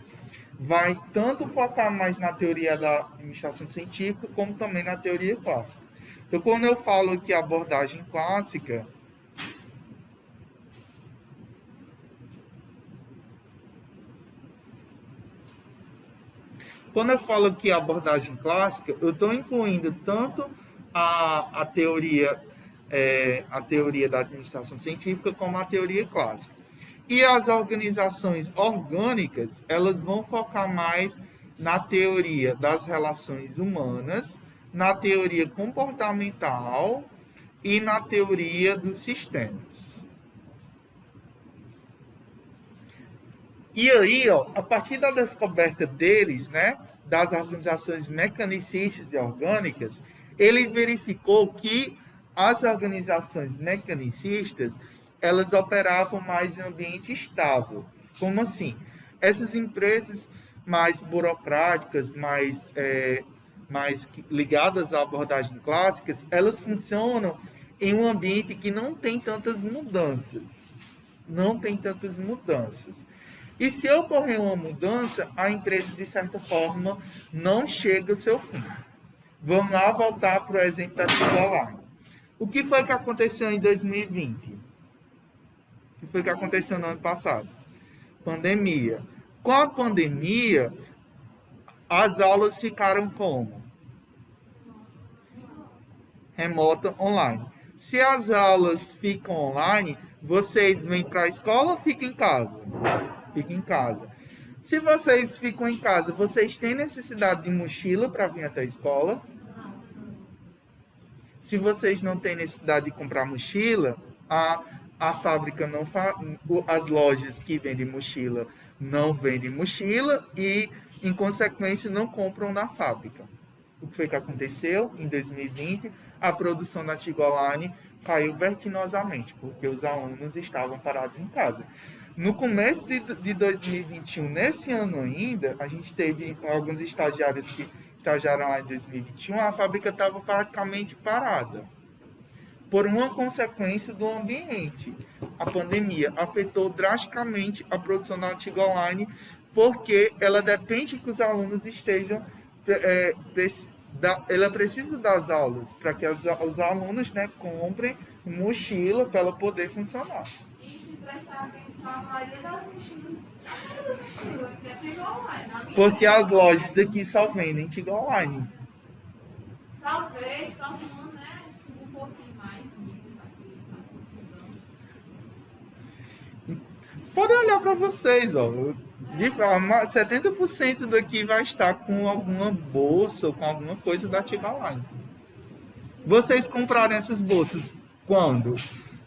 vai tanto focar mais na teoria da administração científica como também na teoria clássica. Então, quando eu falo aqui abordagem clássica, eu estou incluindo tanto a teoria da administração científica como a teoria clássica. E as organizações orgânicas, elas vão focar mais na teoria das relações humanas, na teoria comportamental e na teoria dos sistemas. E aí, a partir da descoberta deles, né, das organizações mecanicistas e orgânicas, ele verificou que as organizações mecanicistas, elas operavam mais em ambiente estável. Como assim? Essas empresas mais burocráticas, mais ligadas à abordagem clássica, elas funcionam em um ambiente que não tem tantas mudanças. E se ocorrer uma mudança, a empresa, de certa forma, não chega ao seu fim. Vamos lá voltar para o exemplo da Tigoline. O que foi que aconteceu em 2020? O que foi que aconteceu no ano passado? Pandemia. Com a pandemia, as aulas ficaram como? Remota, online. Se as aulas ficam online, vocês vêm para a escola ou ficam em casa? Fiquem em casa. Se vocês ficam em casa, vocês têm necessidade de mochila para vir até a escola? Se vocês não têm necessidade de comprar mochila, a fábrica não as lojas que vendem mochila não vendem mochila e, em consequência, não compram na fábrica. O que foi que aconteceu em 2020? A produção da Tigoline caiu vertiginosamente, porque os alunos estavam parados em casa. No começo de 2021, nesse ano ainda, a gente teve alguns estagiários que estagiaram lá em 2021, a fábrica estava praticamente parada. por uma consequência do ambiente. A pandemia afetou drasticamente a produção da Antiga Online, porque ela depende que os alunos estejam... ela precisa das aulas, para que os alunos, né, comprem mochila para ela poder funcionar. E se prestar atenção, a maioria das mochilas, que é tudo online. Porque as lojas daqui só vendem Antiga Online. Talvez, próximo, né, um pouquinho mais. Podem olhar para vocês, ó. De forma, 70% daqui vai estar com alguma bolsa ou com alguma coisa da Antiga Online. Vocês compraram essas bolsas quando?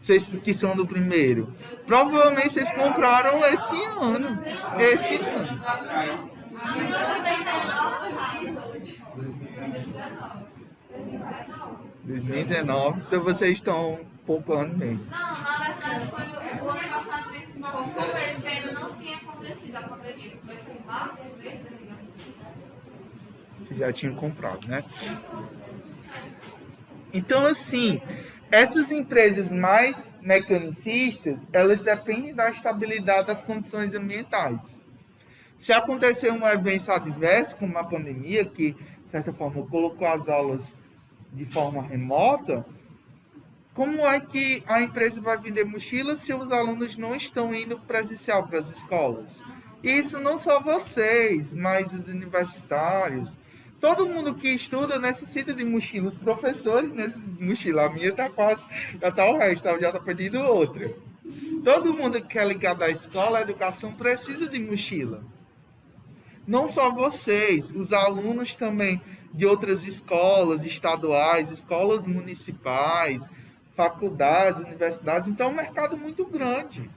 Vocês que são do primeiro. Provavelmente vocês compraram esse ano. Esse ano. A minha também tá 2019. Então vocês estão poupando mesmo. Não, na verdade foi o ano passado mesmo, como ele ainda não tinha acontecido a pandemia, foi sem março mesmo, digamos assim. Que já tinham comprado, né? Então, assim, essas empresas mais mecanicistas, elas dependem da estabilidade das condições ambientais. Se acontecer um evento adverso, como a pandemia, que, de certa forma, colocou as aulas de forma remota, como é que a empresa vai vender mochilas se os alunos não estão indo presencial para as escolas? Isso não só vocês, mas os universitários. Todo mundo que estuda necessita de mochila. Os professores necessitam de mochila. A minha está quase, já está o resto, já está pedindo outra. Todo mundo que é ligado à escola, à educação, precisa de mochila. Não só vocês, os alunos também de outras escolas estaduais, escolas municipais, faculdades, universidades. Então é um mercado muito grande.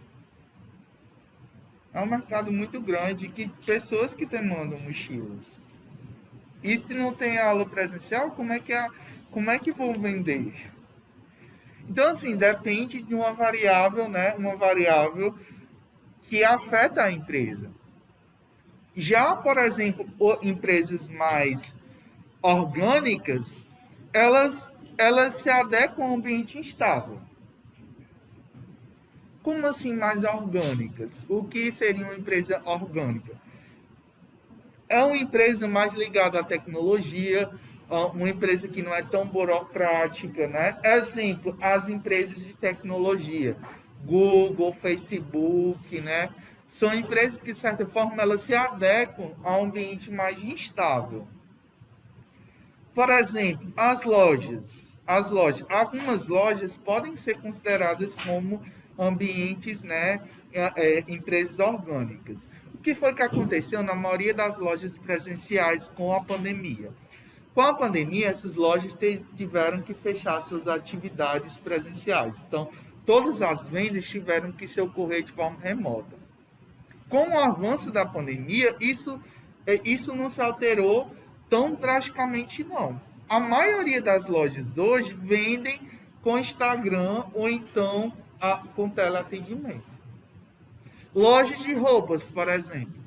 É um mercado muito grande que pessoas que demandam mochilas. E se não tem aula presencial, como é que vão vender? Então, assim, depende de uma variável, né? Uma variável que afeta a empresa. Já, por exemplo, empresas mais orgânicas, elas se adequam a um ambiente instável. Como assim mais orgânicas? O que seria uma empresa orgânica? É uma empresa mais ligada à tecnologia, uma empresa que não é tão burocrática, né? Exemplo, as empresas de tecnologia, Google, Facebook, né? São empresas que, de certa forma, elas se adequam a um ambiente mais instável. Por exemplo, as lojas. Algumas lojas podem ser consideradas como ambientes, né? Empresas orgânicas. O que foi que aconteceu na maioria das lojas presenciais com a pandemia? Com a pandemia, essas lojas tiveram que fechar suas atividades presenciais. Então, todas as vendas tiveram que se ocorrer de forma remota. Com o avanço da pandemia, isso não se alterou tão drasticamente, não. A maioria das lojas hoje vendem com Instagram ou então com teleatendimento. Lojas de roupas, por exemplo,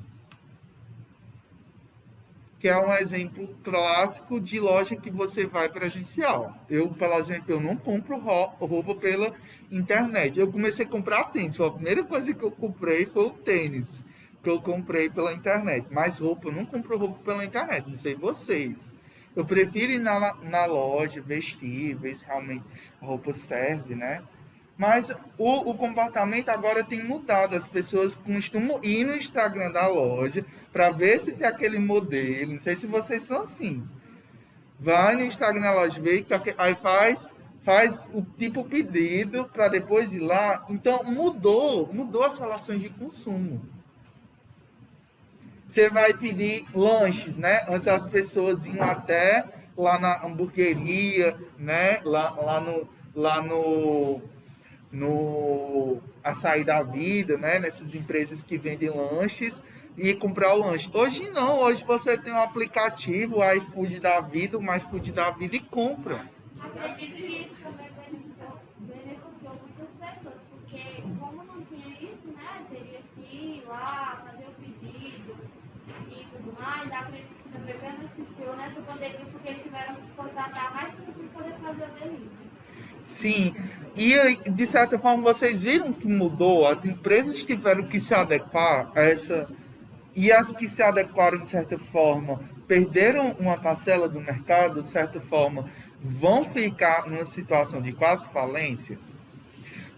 que é um exemplo clássico de loja que você vai presencial. Eu, por exemplo, eu não compro roupa pela internet. Eu comecei a comprar tênis. A primeira coisa que eu comprei foi o tênis, que eu comprei pela internet. Mas roupa, eu não compro roupa pela internet, não sei vocês. Eu prefiro ir na loja, vestir, ver se realmente a roupa serve, né? Mas o comportamento agora tem mudado. As pessoas costumam ir no Instagram da loja para ver se tem aquele modelo. Não sei se vocês são assim. Vai no Instagram da loja, vê, aí faz o tipo pedido para depois ir lá. Então mudou as relações de consumo. Você vai pedir lanches, né? Antes as pessoas iam até lá na hamburgueria, né? Lá no Açaí da Vida, né? Nessas empresas que vendem lanches e comprar o lanche. Hoje não, hoje você tem um aplicativo, o iFood da vida, o MyFood da vida e compra. Acredito que isso também beneficiou muitas pessoas, porque como não tinha isso, né, teria que ir lá, fazer o pedido e tudo mais, acredito que também beneficiou nessa pandemia, porque eles tiveram que contratar mais pessoas para poder fazer o delivery. Sim. E aí, de certa forma, vocês viram que mudou, as empresas tiveram que se adequar a essa. E as que se adequaram, de certa forma, perderam uma parcela do mercado, de certa forma, vão ficar numa situação de quase falência.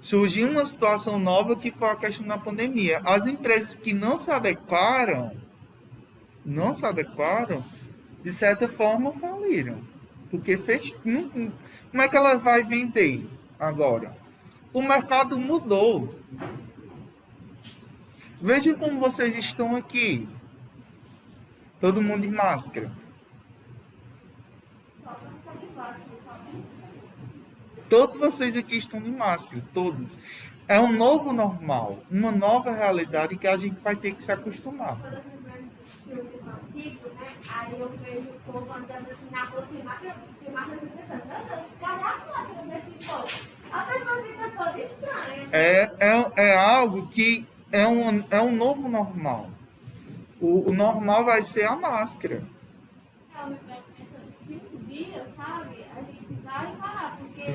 Surgiu uma situação nova que foi a questão da pandemia. As empresas que não se adequaram, de certa forma, faliram. Porque como é que ela vai vender agora? O mercado mudou. Vejam como vocês estão aqui. Todo mundo de máscara. Só pra ficar de base, principalmente. Todos vocês aqui estão de máscara, todos. É um novo normal, uma nova realidade que a gente vai ter que se acostumar. Quando eu vejo filmes antigos, né? Aí eu vejo o povo andando assim na rua sem máscara, eu fico pensando, meu Deus, cadê a máscara desse povo? A pessoa fica toda estranha. É algo que é um novo normal. O normal vai ser a máscara. Eu me pego pensando, se um dia, sabe, a gente vai parar, porque...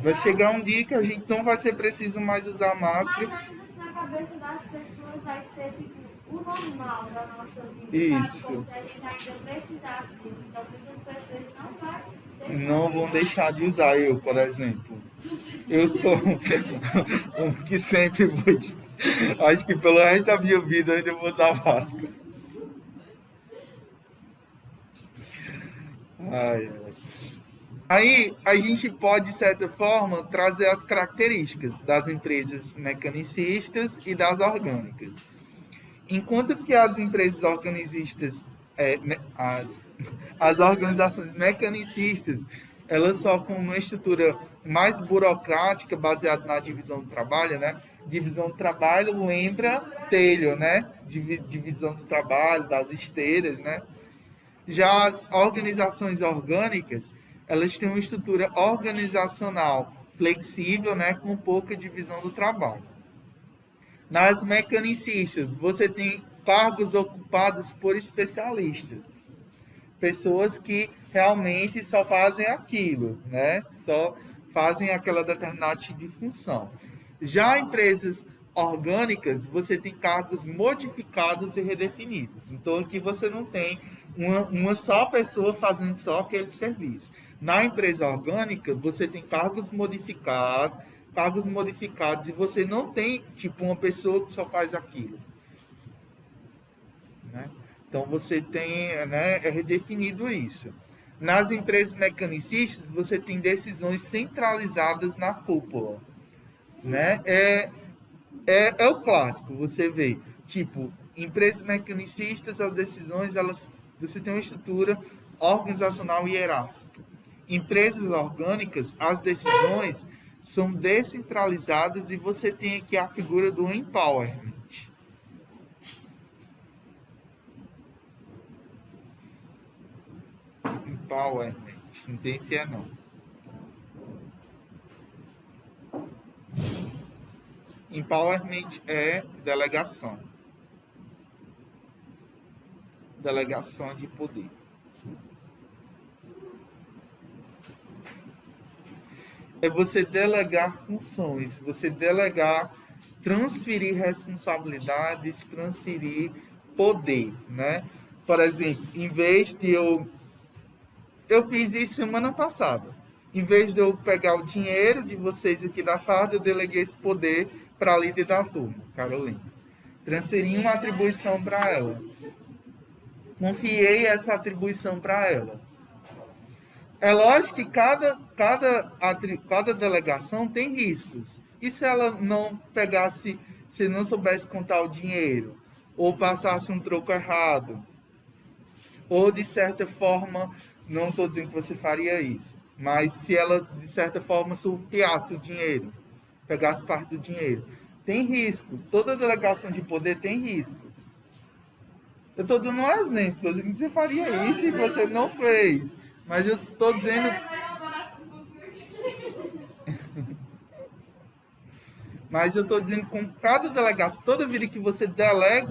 Vai chegar um dia que a gente não vai ser preciso mais usar máscara. Mas ainda assim, na cabeça das pessoas vai ser tipo, o normal da nossa vida, Isso. sabe? Como se a gente ainda precisasse disso. Então, muitas pessoas não vão deixar. Não vão deixar de usar. Eu, por exemplo. Eu sou um que sempre vou. Acho que pelo resto da minha vida eu ainda vou usar máscara. Ai, ai. Aí a gente pode, de certa forma, trazer as características das empresas mecanicistas e das orgânicas. Enquanto que as empresas organicistas, as organizações mecanicistas, elas só com uma estrutura mais burocrática, baseada na divisão do trabalho, né? Divisão do trabalho lembra telho, né? Divisão do trabalho, das esteiras, né? Já as organizações orgânicas, elas têm uma estrutura organizacional flexível, né? Com pouca divisão do trabalho. Nas mecanicistas, você tem cargos ocupados por especialistas. Pessoas que realmente só fazem aquilo, né? Só fazem aquela determinada tipo de função. Já empresas orgânicas, você tem cargos modificados e redefinidos. Então, aqui você não tem uma só pessoa fazendo só aquele serviço. Na empresa orgânica, você tem cargos modificados e você não tem, tipo, uma pessoa que só faz aquilo. Né? Então, você tem, né, é redefinido isso. Nas empresas mecanicistas, você tem decisões centralizadas na cúpula. Né? É o clássico, você vê, tipo, empresas mecanicistas, as decisões, você tem uma estrutura organizacional e hierárquica. Empresas orgânicas, as decisões são descentralizadas e você tem aqui a figura do empowerment. Empowerment, não tem se é não. Empowerment é delegação. Delegação de poder. É você delegar funções, você delegar, transferir responsabilidades, transferir poder, né? Por exemplo, em vez de eu fiz isso semana passada. Em vez de eu pegar o dinheiro de vocês aqui da farda, eu deleguei esse poder para a líder da turma, Carolina. Transferi uma atribuição para ela. Confiei essa atribuição para ela. É lógico que cada delegação tem riscos. E se ela não pegasse, se não soubesse contar o dinheiro, ou passasse um troco errado, ou de certa forma, não estou dizendo que você faria isso, mas se ela de certa forma surpeasse o dinheiro, pegasse parte do dinheiro, tem riscos. Toda delegação de poder tem riscos. Eu estou dando um exemplo, estou dizendo que você faria isso e você não fez. Mas eu estou dizendo. Mas eu estou dizendo que com cada delegação, toda vida que você delega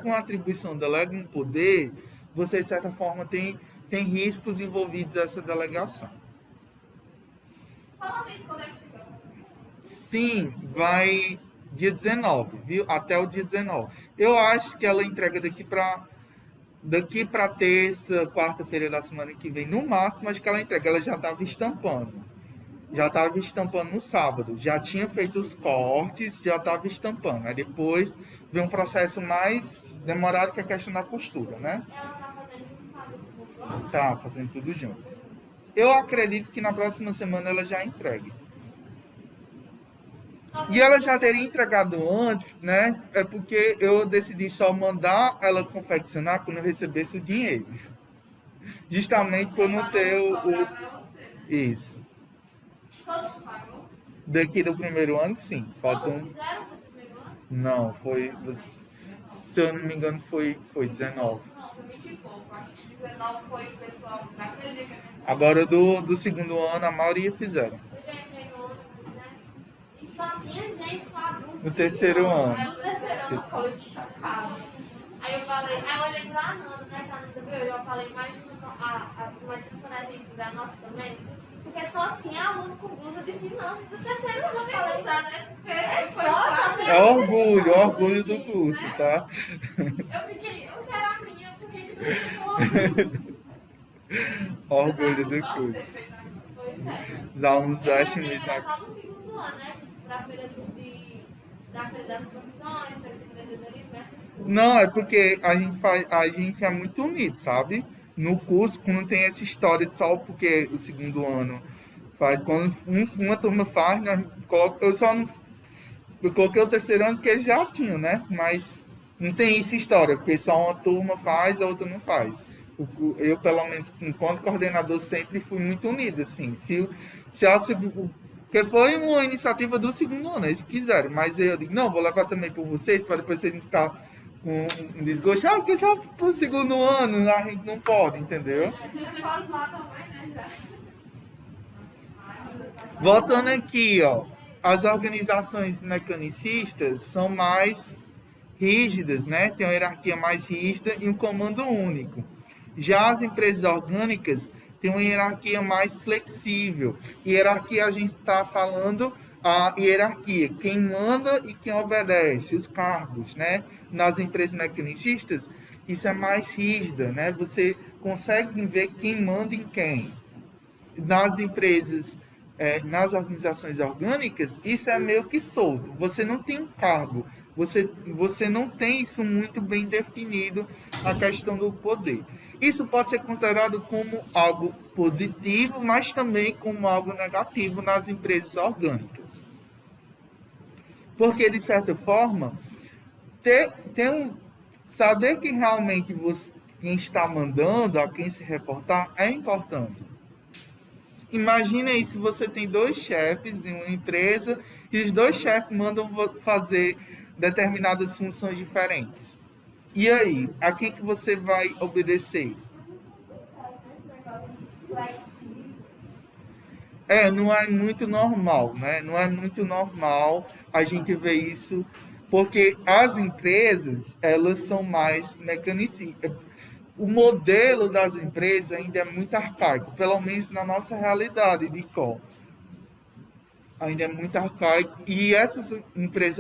uma atribuição, delega um poder, você de certa forma tem riscos envolvidos nessa delegação. Fala vez, quando é que fica? Sim, vai dia 19, viu? Até o dia 19. Eu acho que ela entrega daqui para terça, quarta-feira da semana que vem, no máximo, acho que ela entrega. Ela já estava estampando. Já estava estampando no sábado. Já tinha feito os cortes, já estava estampando. Aí depois veio um processo mais demorado, que é a questão da costura, né? Ela tá fazendo juntar esse funciona? Tá fazendo tudo junto. Eu acredito que na próxima semana ela já entregue. E ela já teria entregado antes, né? É porque eu decidi só mandar ela confeccionar quando eu recebesse o dinheiro. Justamente por não ter Sobrar pra você, né? Isso. Todo mundo pagou? Daqui do primeiro ano, sim. Faltam. Todos fizeram no primeiro ano? Não, foi. Se eu não me engano, foi 19. Não, foi 20 e pouco. Acho que 19 foi o pessoal daquele dia que a gente... Agora do segundo ano, a maioria fizeram. Eu já entrei no ônibus, né? E só tinha gente com a dúvida. No terceiro ano. Aí no terceiro ano foi chocado. Aí eu olhei pra Ananda, né? Que a Ananda veio, eu falei, imagina quando a gente fizer a nossa também. Porque só tinha aluno com blusa de finanças do terceiro ano. Eu falei, né? é Foi só tem É orgulho do curso, tá? Eu fiquei, eu quero a minha, por que que não ficou? Orgulho do curso. Pois é. Os alunos Eu acham lembrei mesmo. que era só no segundo ano, né? Pra feira da feira das profissões, feira de empreendedorismo, essas coisas. Não, é porque a gente é muito unido, sabe? No curso, quando tem essa história de só porque o segundo ano faz, quando uma turma faz, nós eu coloquei o terceiro ano porque eles já tinham, né? Mas não tem essa história, porque só uma turma faz, a outra não faz. Eu, pelo menos, enquanto coordenador, sempre fui muito unido, assim. Porque foi uma iniciativa do segundo ano, eles quiseram, mas eu digo, não, vou levar também por vocês, para depois vocês não ficarem com um desgosto. Ah, porque só pro segundo ano a gente não pode, entendeu? Eu falo lá também, né? Já. Voltando aqui, ó, as organizações mecanicistas são mais rígidas, né? Tem uma hierarquia mais rígida e um comando único. Já as empresas orgânicas têm uma hierarquia mais flexível. Hierarquia, a gente está falando a hierarquia, quem manda e quem obedece, os cargos, né? Nas empresas mecanicistas, isso é mais rígida, né? Você consegue ver quem manda em quem. Nas empresas, nas organizações orgânicas, isso é meio que solto. Você não tem um cargo, você não tem isso muito bem definido, a questão do poder. Isso pode ser considerado como algo positivo, mas também como algo negativo nas empresas orgânicas. Porque, de certa forma, saber que realmente quem está mandando, a quem se reportar, é importante. Imagine aí se você tem dois chefes em uma empresa e os dois chefes mandam fazer determinadas funções diferentes. E aí, a quem que você vai obedecer? Não é muito normal, né? Não é muito normal a gente ver isso, porque as empresas, elas são mais mecanicistas. O modelo das empresas ainda é muito arcaico, pelo menos na nossa realidade de COL. Ainda é muito arcaico. E essas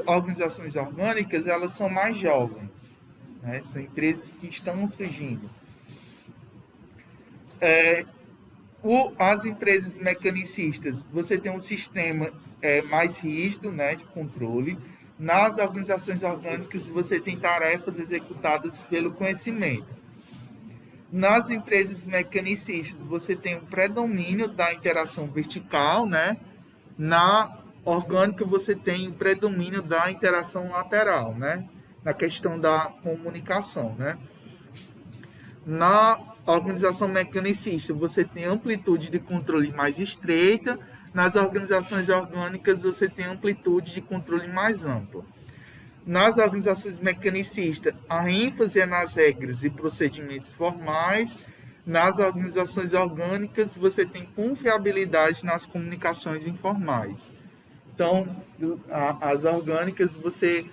organizações orgânicas, elas são mais jovens, né? São empresas que estão surgindo. As empresas mecanicistas, você tem um sistema mais rígido, né, de controle. Nas organizações orgânicas, você tem tarefas executadas pelo conhecimento. Nas empresas mecanicistas, você tem um predomínio da interação vertical, né? Na orgânica, você tem o predomínio da interação lateral, né? Na questão da comunicação, né? Na organização mecanicista, você tem amplitude de controle mais estreita. Nas organizações orgânicas, você tem amplitude de controle mais ampla. Nas organizações mecanicistas, a ênfase é nas regras e procedimentos formais. Nas organizações orgânicas, você tem confiabilidade nas comunicações informais. Então, as orgânicas, você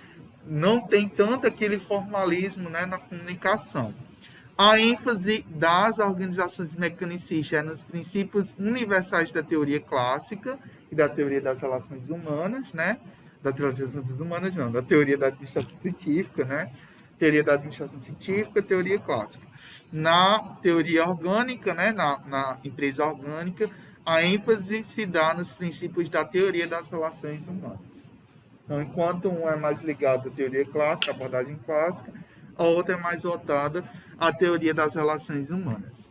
não tem tanto aquele formalismo, né, na comunicação. A ênfase das organizações mecanicistas é nos princípios universais da teoria clássica e da teoria das relações humanas, né? Das relações humanas não, da teoria da administração científica, né? Teoria da administração científica, teoria clássica. Na teoria orgânica, né? Na empresa orgânica, a ênfase se dá nos princípios da teoria das relações humanas. Então, enquanto um é mais ligado à teoria clássica, à abordagem clássica, a outra é mais voltada à teoria das relações humanas.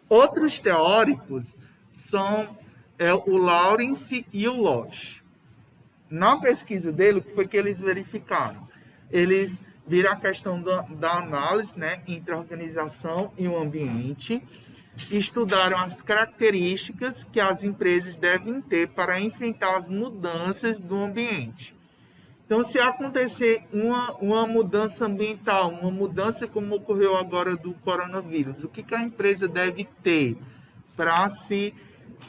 Outros teóricos são o Lawrence e o Lodge. Na pesquisa dele, o que foi que eles verificaram? Eles viram a questão da análise, né, entre a organização e o ambiente, estudaram as características que as empresas devem ter para enfrentar as mudanças do ambiente. Então, se acontecer uma mudança ambiental, uma mudança como ocorreu agora do coronavírus, o que a empresa deve ter para se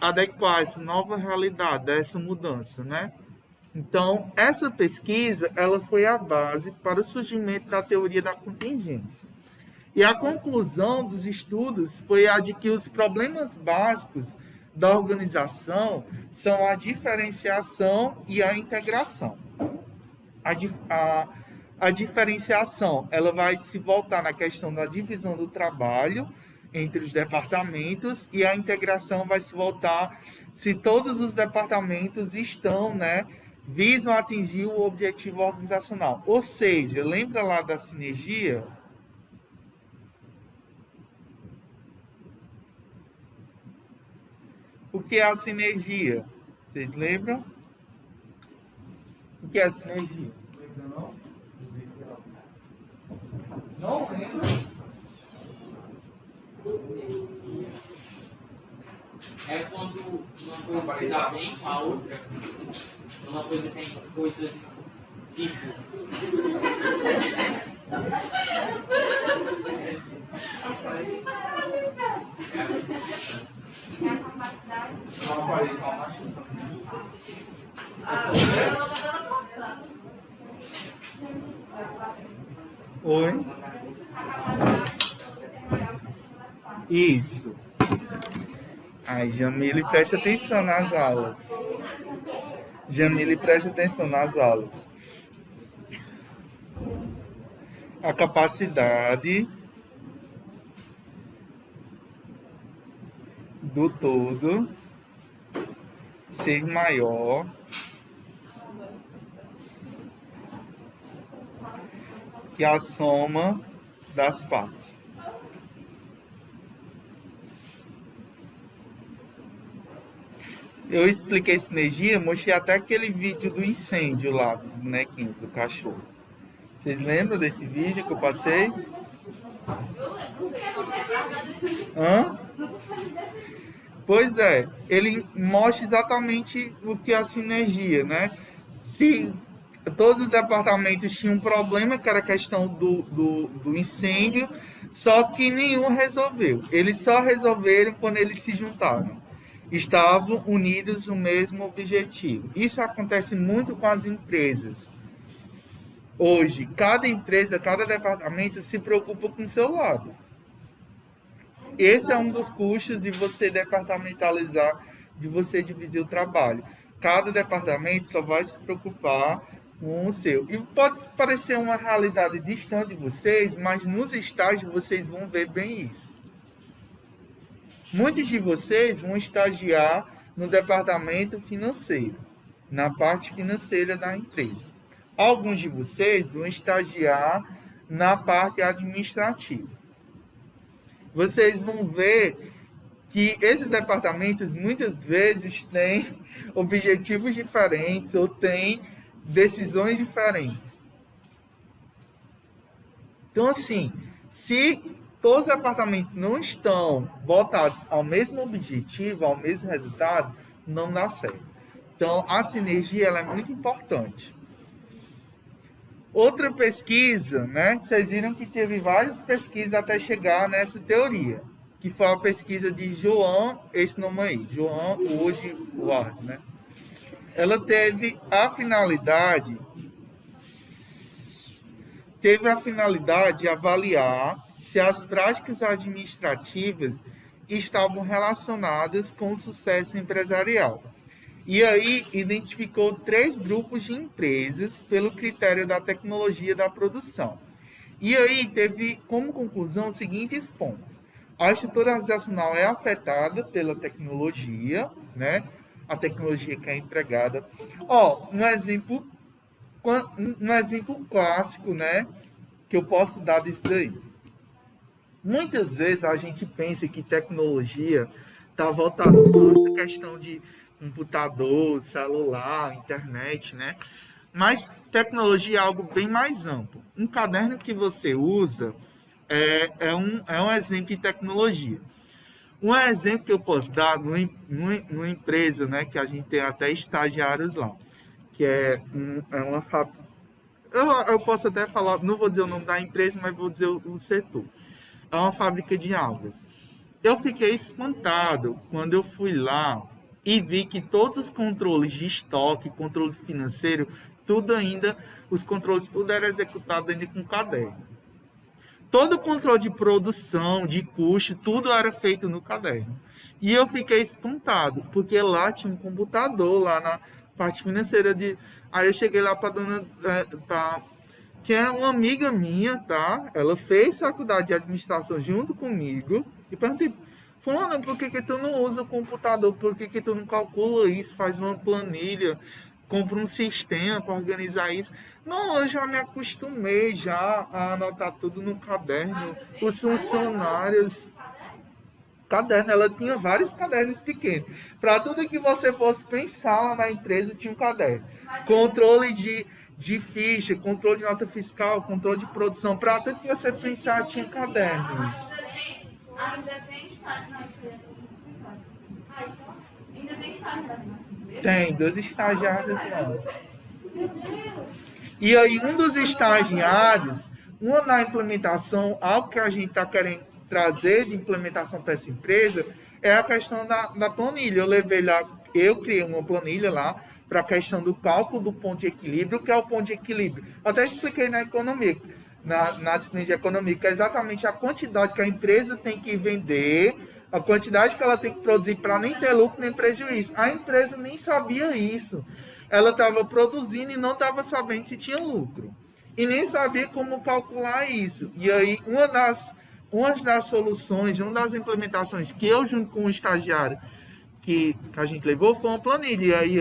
adequar a essa nova realidade, a essa mudança, né? Então, essa pesquisa ela foi a base para o surgimento da teoria da contingência. E a conclusão dos estudos foi a de que os problemas básicos da organização são a diferenciação e a integração. A diferenciação ela vai se voltar na questão da divisão do trabalho entre os departamentos e a integração vai se voltar se todos os departamentos estão, né, visam atingir o objetivo organizacional. Ou seja, lembra lá da sinergia? O que é a sinergia? Vocês lembram? O que é a sinergia? Lembra não? Não lembra? É quando uma coisa se dá bem com a outra, uma coisa tem coisas tipo. É a capacidade. Não falei, calma. Oi? Isso. Ai, Jamile, preste atenção nas aulas. Jamile, preste atenção nas aulas. A capacidade do todo ser maior que a soma das partes. Eu expliquei sinergia, mostrei até aquele vídeo do incêndio lá, dos bonequinhos, do cachorro. Vocês lembram desse vídeo que eu passei? Hã? Pois é, ele mostra exatamente o que é a sinergia, né? Se todos os departamentos tinham um problema, que era a questão do incêndio, só que nenhum resolveu. Eles só resolveram quando eles se juntaram. Estavam unidos no mesmo objetivo. Isso acontece muito com as empresas. Hoje, cada empresa, cada departamento se preocupa com o seu lado. Esse é um dos custos de você departamentalizar, de você dividir o trabalho. Cada departamento só vai se preocupar com o seu. E pode parecer uma realidade distante de vocês, mas nos estágios vocês vão ver bem isso. Muitos de vocês vão estagiar no departamento financeiro, na parte financeira da empresa. Alguns de vocês vão estagiar na parte administrativa. Vocês vão ver que esses departamentos muitas vezes têm objetivos diferentes ou têm decisões diferentes. Então, assim, se todos os departamentos não estão voltados ao mesmo objetivo, ao mesmo resultado, não dá certo. Então, a sinergia ela é muito importante. Outra pesquisa, né? Vocês viram que teve várias pesquisas até chegar nessa teoria, que foi a pesquisa de Joan, esse nome aí, Joan hoje Ward, né? Ela teve a finalidade de avaliar se as práticas administrativas estavam relacionadas com o sucesso empresarial. E aí identificou 3 grupos de empresas pelo critério da tecnologia da produção. E aí teve como conclusão os seguintes pontos. A estrutura organizacional é afetada pela tecnologia, né? A tecnologia que é empregada. Um exemplo clássico, né? Que eu posso dar disso daí. Muitas vezes a gente pensa que tecnologia está voltada só a essa questão de computador, celular, internet, né? Mas tecnologia é algo bem mais amplo. Um caderno que você usa é um exemplo de tecnologia. Um exemplo que eu posso dar numa empresa, né, que a gente tem até estagiários lá, que é uma fábrica. Eu posso até falar, não vou dizer o nome da empresa, mas vou dizer o setor. É uma fábrica de algas. Eu fiquei espantado quando eu fui lá e vi que todos os controles de estoque, controle financeiro, os controles tudo era executado ainda com caderno. Todo o controle de produção, de custo, tudo era feito no caderno. E eu fiquei espantado, porque lá tinha um computador, lá na parte financeira. Aí eu cheguei lá para a dona, que é uma amiga minha, tá? Ela fez faculdade de administração junto comigo. E perguntei, fulano, por que tu não usa o computador? Por que tu não calcula isso? Faz uma planilha, compra um sistema para organizar isso. Não, eu já me acostumei já a anotar tudo no caderno. Os funcionários... Caderno, ela tinha vários cadernos pequenos. Para tudo que você fosse pensar lá na empresa, tinha um caderno. Controle de ficha, controle de nota fiscal, controle de produção. Para tudo que você pensar, tinha cadernos. Ainda tem estágio. Não, isso aí ainda tem estágio. Tem, 2 estagiários lá. E aí, um dos estagiários, na implementação, algo que a gente está querendo trazer de implementação para essa empresa, é a questão da planilha. Eu criei uma planilha lá para a questão do cálculo do ponto de equilíbrio. O que é o ponto de equilíbrio? Eu até expliquei na economia, na disciplina de economia, que é exatamente a quantidade que a empresa tem que vender, a quantidade que ela tem que produzir para nem ter lucro nem prejuízo. A empresa nem sabia isso. Ela estava produzindo e não estava sabendo se tinha lucro. E nem sabia como calcular isso. E aí, uma das soluções, uma das implementações que eu, junto com o estagiário, que a gente levou, foi uma planilha. E aí,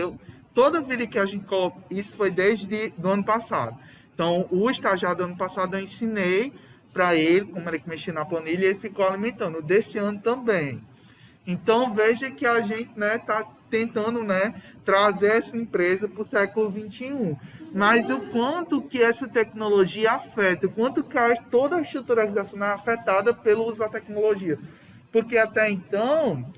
toda vida que a gente coloca... Isso foi desde o ano passado. Então, o estagiário do ano passado eu ensinei para ele como ele mexia na planilha e ele ficou alimentando. Desse ano também. Então, veja que a gente está tentando trazer essa empresa para o século XXI. Mas o quanto que essa tecnologia afeta, o quanto que toda a estrutura organizacional é afetada pelo uso da tecnologia. Porque até então,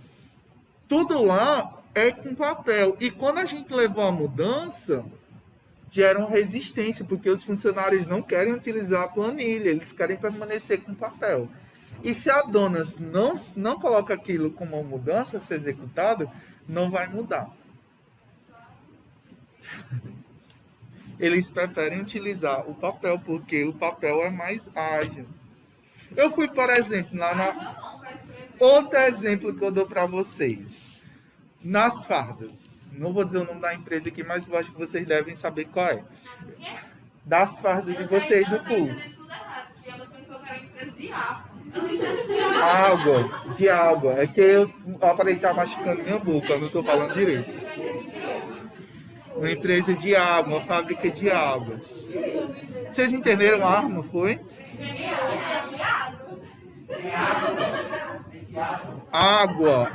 tudo lá é com papel. E quando a gente levou a mudança, gera uma resistência, porque os funcionários não querem utilizar a planilha, eles querem permanecer com papel. E se a dona não coloca aquilo como uma mudança a ser executada, não vai mudar. Eles preferem utilizar o papel, porque o papel é mais ágil. Eu fui, por exemplo, outro exemplo que eu dou para vocês. Nas fardas. Não vou dizer o nome da empresa aqui, mas eu acho que vocês devem saber qual é. Das fardas de vocês do curso. Ela pensou que era empresa de água. De água. É que eu aparei estar machucando minha boca, eu não estou falando direito. Uma empresa de água, uma fábrica de águas. Vocês entenderam a arma, foi? Água.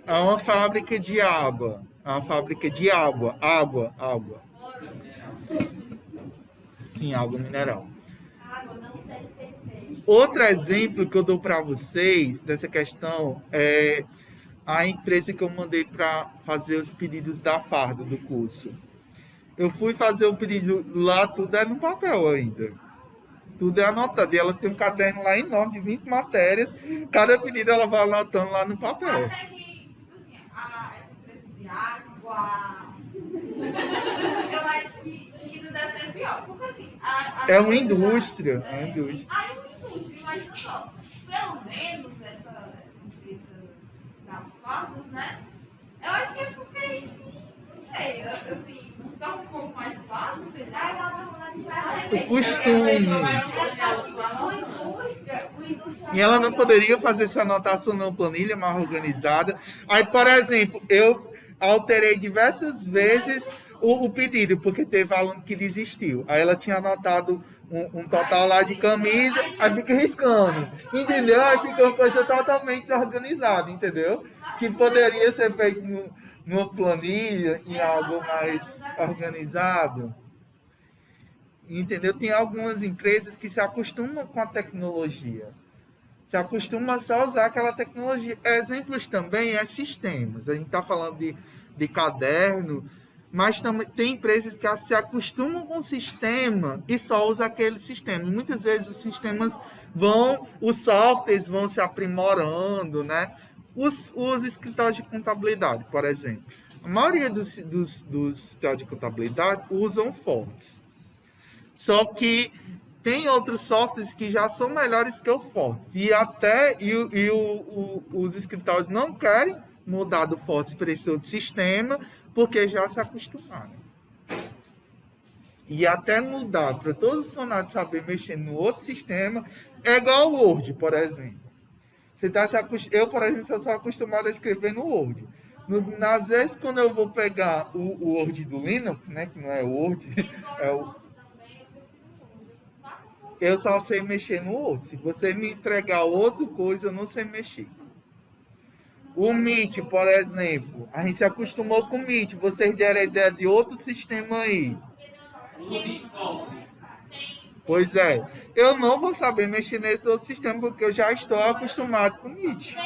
É uma fábrica de água. É uma fábrica de água. Água. Sim, água mineral. Outro exemplo que eu dou para vocês dessa questão é a empresa que eu mandei para fazer os pedidos da farda do curso. Eu fui fazer o pedido lá, tudo é no papel ainda. Tudo é anotado. E ela tem um caderno lá enorme de 20 matérias. Cada pedido ela vai anotando lá no papel. Até que, tipo assim, essa empresa de água, eu acho que ainda deve ser pior. Porque É uma indústria. É uma indústria. Aí uma indústria, imagina só, pelo menos essa empresa das fardas, né? Eu acho que é porque, enfim, não sei, assim, tá um pouco mais fácil, sei lá, ela tá falando de O costume. o indústria. E ela não poderia fazer essa anotação na planilha mais organizada. Aí, por exemplo, eu alterei diversas vezes o pedido, porque teve aluno que desistiu. Aí ela tinha anotado um total lá de camisa, aí fica riscando, entendeu? Aí fica uma coisa totalmente desorganizada, entendeu? Que poderia ser feito numa planilha, em algo mais organizado. Entendeu? Tem algumas empresas que se acostumam com a tecnologia. Se acostuma só a usar aquela tecnologia. Exemplos também é sistemas. A gente está falando de caderno, mas também tem empresas que se acostumam com o sistema e só usam aquele sistema. E muitas vezes os softwares vão se aprimorando, né? Os escritórios de contabilidade, por exemplo. A maioria dos escritórios de contabilidade usam fontes. Só que tem outros softwares que já são melhores que o Fortes. Os escritórios não querem mudar do Fortes para esse outro sistema, porque já se acostumaram. E até mudar para todos os funcionários saber mexer no outro sistema, é igual o Word, por exemplo. Eu, por exemplo, sou acostumado a escrever no Word. Às vezes, quando eu vou pegar o Word do Linux, né, que não é Word, eu só sei mexer no Word. Se você me entregar outra coisa, eu não sei mexer. O Meet, por exemplo, a gente se acostumou com o Meet. Vocês deram a ideia de outro sistema aí. O Discord. Pois é. Eu não vou saber mexer nesse outro sistema, porque eu já estou acostumado com o Meet.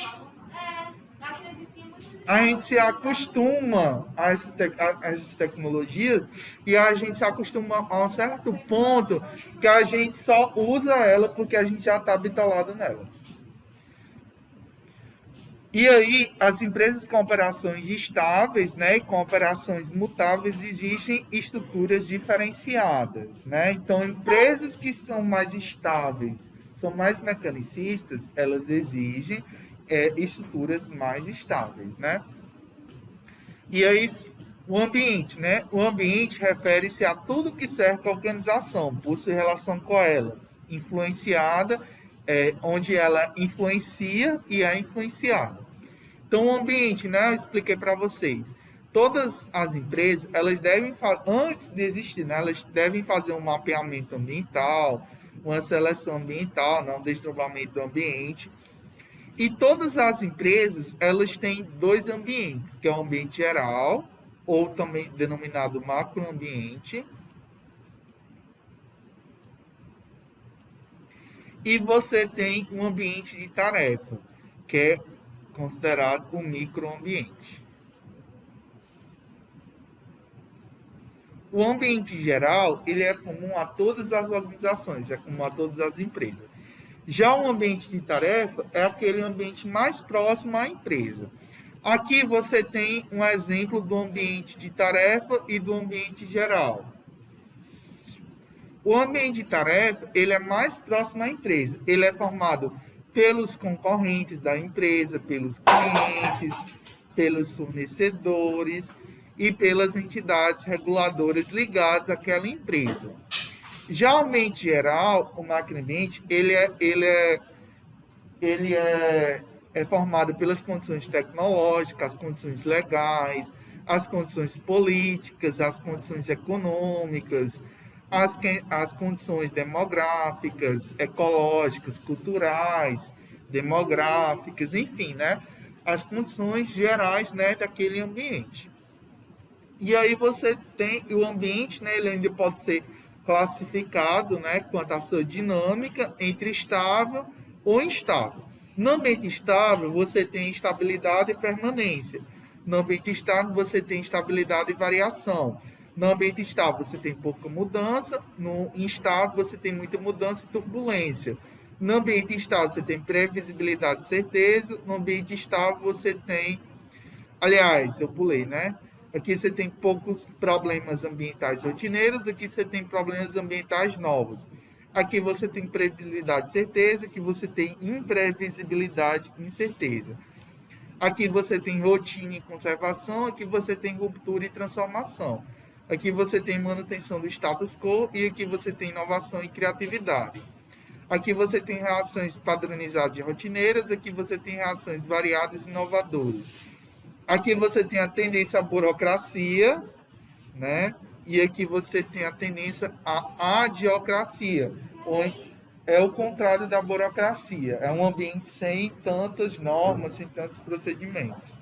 A gente se acostuma a essas tecnologias e a gente se acostuma a um certo ponto que a gente só usa ela porque a gente já está bitolado nela. E aí, as empresas com operações estáveis, né, e com operações mutáveis exigem estruturas diferenciadas, né? Então, empresas que são mais estáveis, são mais mecanicistas, elas exigem estruturas mais estáveis, né? E aí, o ambiente, né? O ambiente refere-se a tudo que cerca a organização, possui relação com ela, influenciada, onde ela influencia e é influenciada. Então, o ambiente, né? Eu expliquei para vocês. Todas as empresas, elas devem, antes de existir, né, elas devem fazer um mapeamento ambiental, uma seleção ambiental, um desdobramento do ambiente. E todas as empresas, elas têm dois ambientes, que é o ambiente geral, ou também denominado macroambiente. E você tem um ambiente de tarefa, que é considerado o microambiente. O ambiente geral, ele é comum a todas as organizações, é comum a todas as empresas. Já o ambiente de tarefa é aquele ambiente mais próximo à empresa. Aqui você tem um exemplo do ambiente de tarefa e do ambiente geral. O ambiente de tarefa, ele é mais próximo à empresa. Ele é formado pelos concorrentes da empresa, pelos clientes, pelos fornecedores e pelas entidades reguladoras ligadas àquela empresa. Já o ambiente geral, o macroambiente, ele é formado pelas condições tecnológicas, as condições legais, as condições políticas, as condições econômicas, as condições demográficas, ecológicas, culturais, demográficas, enfim, né? As condições gerais, né, daquele ambiente. E aí você tem o ambiente, né, ele ainda pode ser classificado, né, quanto à sua dinâmica entre estável ou instável. No ambiente estável, você tem estabilidade e permanência. No ambiente estável, você tem estabilidade e variação. No ambiente estável, você tem pouca mudança. No instável, você tem muita mudança e turbulência. No ambiente estável, você tem previsibilidade e certeza. No ambiente estável, você tem... Aliás, eu pulei, né? Aqui você tem poucos problemas ambientais rotineiros, aqui você tem problemas ambientais novos. Aqui você tem previsibilidade e certeza, aqui você tem imprevisibilidade e incerteza. Aqui você tem rotina e conservação, aqui você tem ruptura e transformação. Aqui você tem manutenção do status quo e aqui você tem inovação e criatividade. Aqui você tem reações padronizadas e rotineiras, aqui você tem reações variadas e inovadoras. Aqui você tem a tendência à burocracia, né? E aqui você tem a tendência à adiocracia, é o contrário da burocracia, é um ambiente sem tantas normas, sem tantos procedimentos.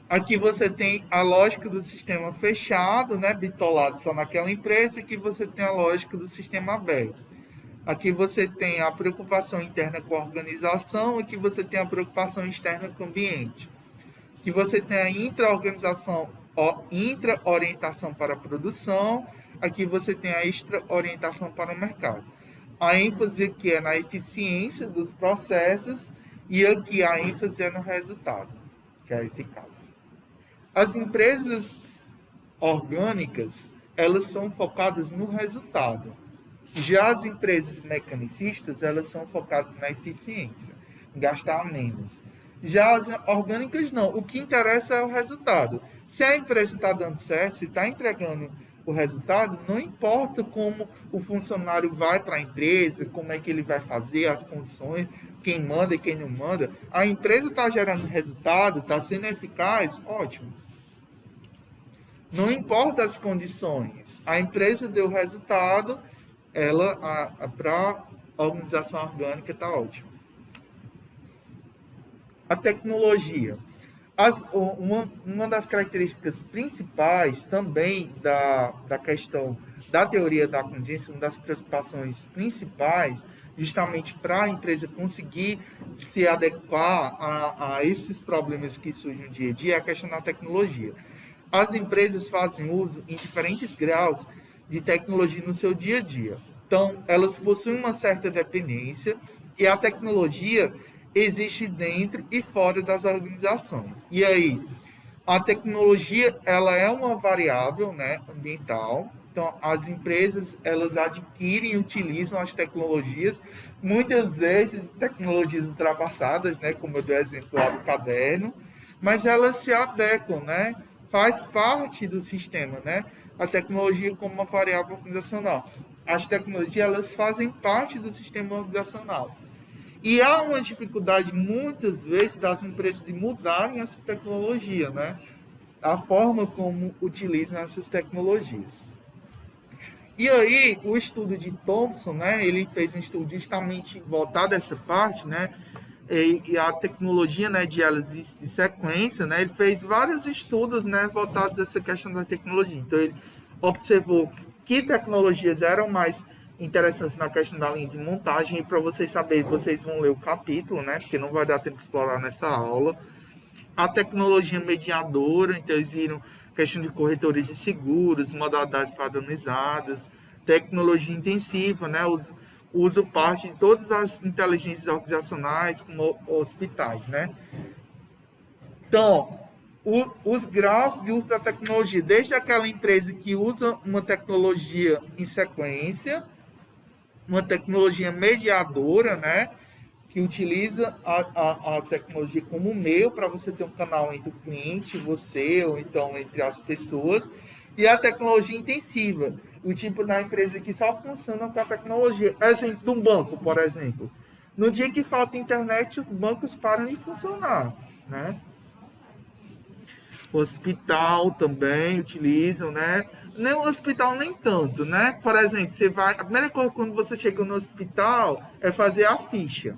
Aqui você tem a lógica do sistema fechado, né, bitolado só naquela empresa, e aqui você tem a lógica do sistema aberto. Aqui você tem a preocupação interna com a organização, aqui você tem a preocupação externa com o ambiente. Aqui você tem a intra-orientação para a produção, aqui você tem a extra-orientação para o mercado. A ênfase aqui é na eficiência dos processos e aqui a ênfase é no resultado, que é a eficácia. As empresas orgânicas, elas são focadas no resultado. Já as empresas mecanicistas, elas são focadas na eficiência, em gastar menos. Já as orgânicas, não. O que interessa é o resultado. Se a empresa está dando certo, se está entregando o resultado, não importa como o funcionário vai para a empresa, como é que ele vai fazer, as condições, quem manda e quem não manda. A empresa está gerando resultado, está sendo eficaz, ótimo. Não importa as condições. A empresa deu resultado, para a organização orgânica está ótimo. A tecnologia. Uma das características principais também da questão da teoria da contingência, uma das preocupações principais, justamente para a empresa conseguir se adequar a esses problemas que surgem no dia a dia, é a questão da tecnologia. As empresas fazem uso em diferentes graus de tecnologia no seu dia a dia. Então, elas possuem uma certa dependência e a tecnologia existe dentro e fora das organizações. E aí, a tecnologia, ela é uma variável, né, ambiental. Então, as empresas, elas adquirem e utilizam as tecnologias, muitas vezes tecnologias ultrapassadas, né, como eu dei o exemplo lá do caderno, mas elas se adequam, né? Faz parte do sistema, né? A tecnologia como uma variável organizacional. As tecnologias, elas fazem parte do sistema organizacional. E há uma dificuldade, muitas vezes, das empresas de mudarem essa tecnologia, né? A forma como utilizam essas tecnologias. E aí, o estudo de Thompson, né? Ele fez um estudo justamente voltado a essa parte, né? E a tecnologia, né, de diálise de sequência, né, ele fez vários estudos, né, voltados a essa questão da tecnologia. Então, ele observou que tecnologias eram mais interessantes na questão da linha de montagem, e para vocês saberem, vocês vão ler o capítulo, né, porque não vai dar tempo de explorar nessa aula. A tecnologia mediadora, então eles viram questão de corretores de seguros, modalidades padronizadas, tecnologia intensiva, né, uso parte de todas as inteligências organizacionais, como hospitais, né? Então, os graus de uso da tecnologia, desde aquela empresa que usa uma tecnologia em sequência, uma tecnologia mediadora, né? Que utiliza a tecnologia como meio para você ter um canal entre o cliente e você, ou então entre as pessoas, e a tecnologia intensiva, o tipo da empresa que só funciona com a tecnologia. Exemplo de um banco, por exemplo. No dia que falta internet, os bancos param de funcionar, né? O hospital também utilizam, né? Nem o hospital nem tanto, né? Por exemplo, você vai... A primeira coisa quando você chega no hospital é fazer a ficha.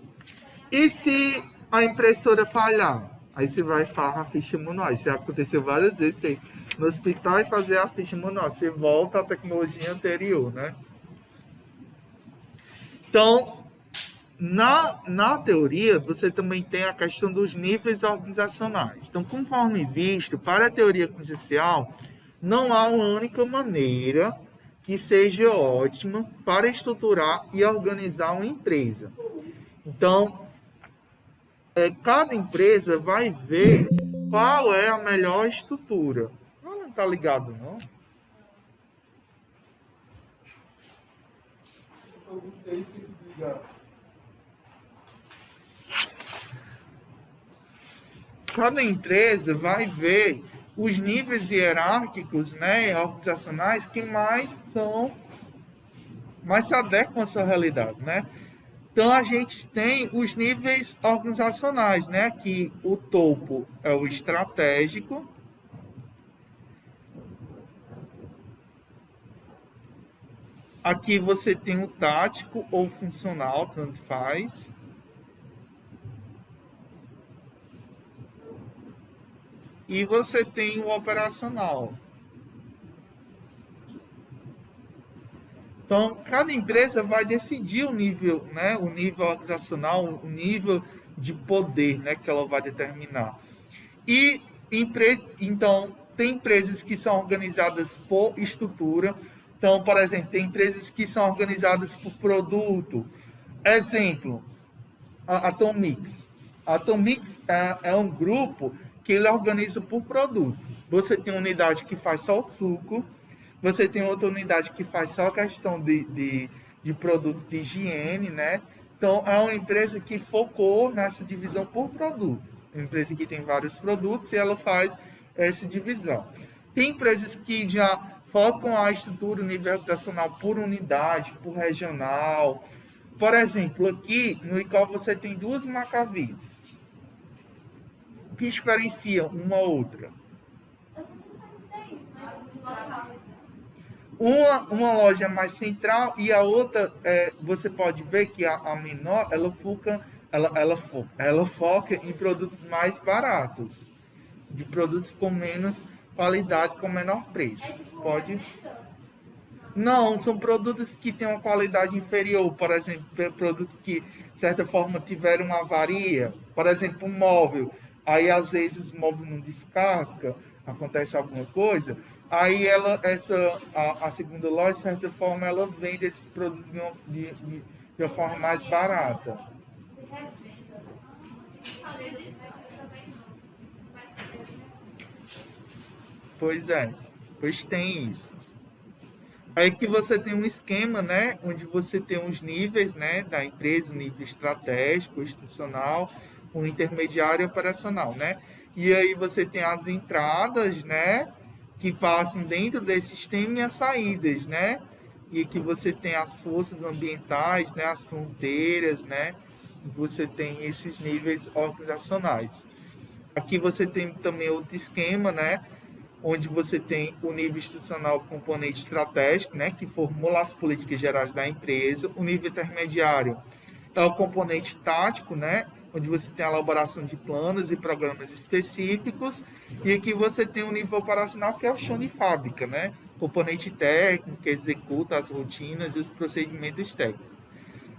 E se a impressora falhar? Aí você vai fazer a ficha manual. Isso já aconteceu várias vezes. Você ir no hospital e fazer a ficha manual. Você volta à tecnologia anterior, né? Então, na teoria, você também tem a questão dos níveis organizacionais. Então, conforme visto, para a teoria contingencial, não há uma única maneira que seja ótima para estruturar e organizar uma empresa. Então, cada empresa vai ver qual é a melhor estrutura. Não tá ligado, não? Cada empresa vai ver os níveis hierárquicos, né, organizacionais que mais se adequam à sua realidade, né? Então a gente tem os níveis organizacionais, né? Aqui o topo é o estratégico. Aqui você tem o tático ou funcional, tanto faz. E você tem o operacional. Então, cada empresa vai decidir o nível, né, o nível organizacional, o nível de poder, né, que ela vai determinar. E então, tem empresas que são organizadas por estrutura. Então, por exemplo, tem empresas que são organizadas por produto. Exemplo, a Atomix. A Atomix é um grupo que ele organiza por produto. Você tem uma unidade que faz só o suco, você tem outra unidade que faz só a questão de produtos de higiene, né? Então, é uma empresa que focou nessa divisão por produto. Uma empresa que tem vários produtos e ela faz essa divisão. Tem empresas que já focam a estrutura, o nível organizacional por unidade, por regional. Por exemplo, aqui no ICOL você tem duas Macavis. O que diferencia uma outra? Uma loja mais central e a outra, você pode ver que a menor, ela foca em produtos mais baratos, de produtos com menos qualidade, com menor preço. Pode? Não, são produtos que têm uma qualidade inferior, por exemplo, produtos que, de certa forma, tiveram uma avaria, por exemplo, um móvel, aí às vezes o móvel não descasca, acontece alguma coisa, aí a segunda loja, de certa forma, ela vende esses produtos de uma forma mais barata. Pois é, pois tem isso. Aí que você tem um esquema, né, onde você tem os níveis, né, da empresa, o nível estratégico, institucional, o intermediário e operacional, né? E aí você tem as entradas, né, que passam dentro desse sistema e as saídas, né? E que você tem as forças ambientais, né, as fronteiras, né? Você tem esses níveis organizacionais. Aqui você tem também outro esquema, né, onde você tem o nível institucional, componente estratégico, né, que formula as políticas gerais da empresa. O nível intermediário é o componente tático, né, onde você tem a elaboração de planos e programas específicos. E aqui você tem o nível operacional, que é o chão de fábrica, né, componente técnico, que executa as rotinas e os procedimentos técnicos.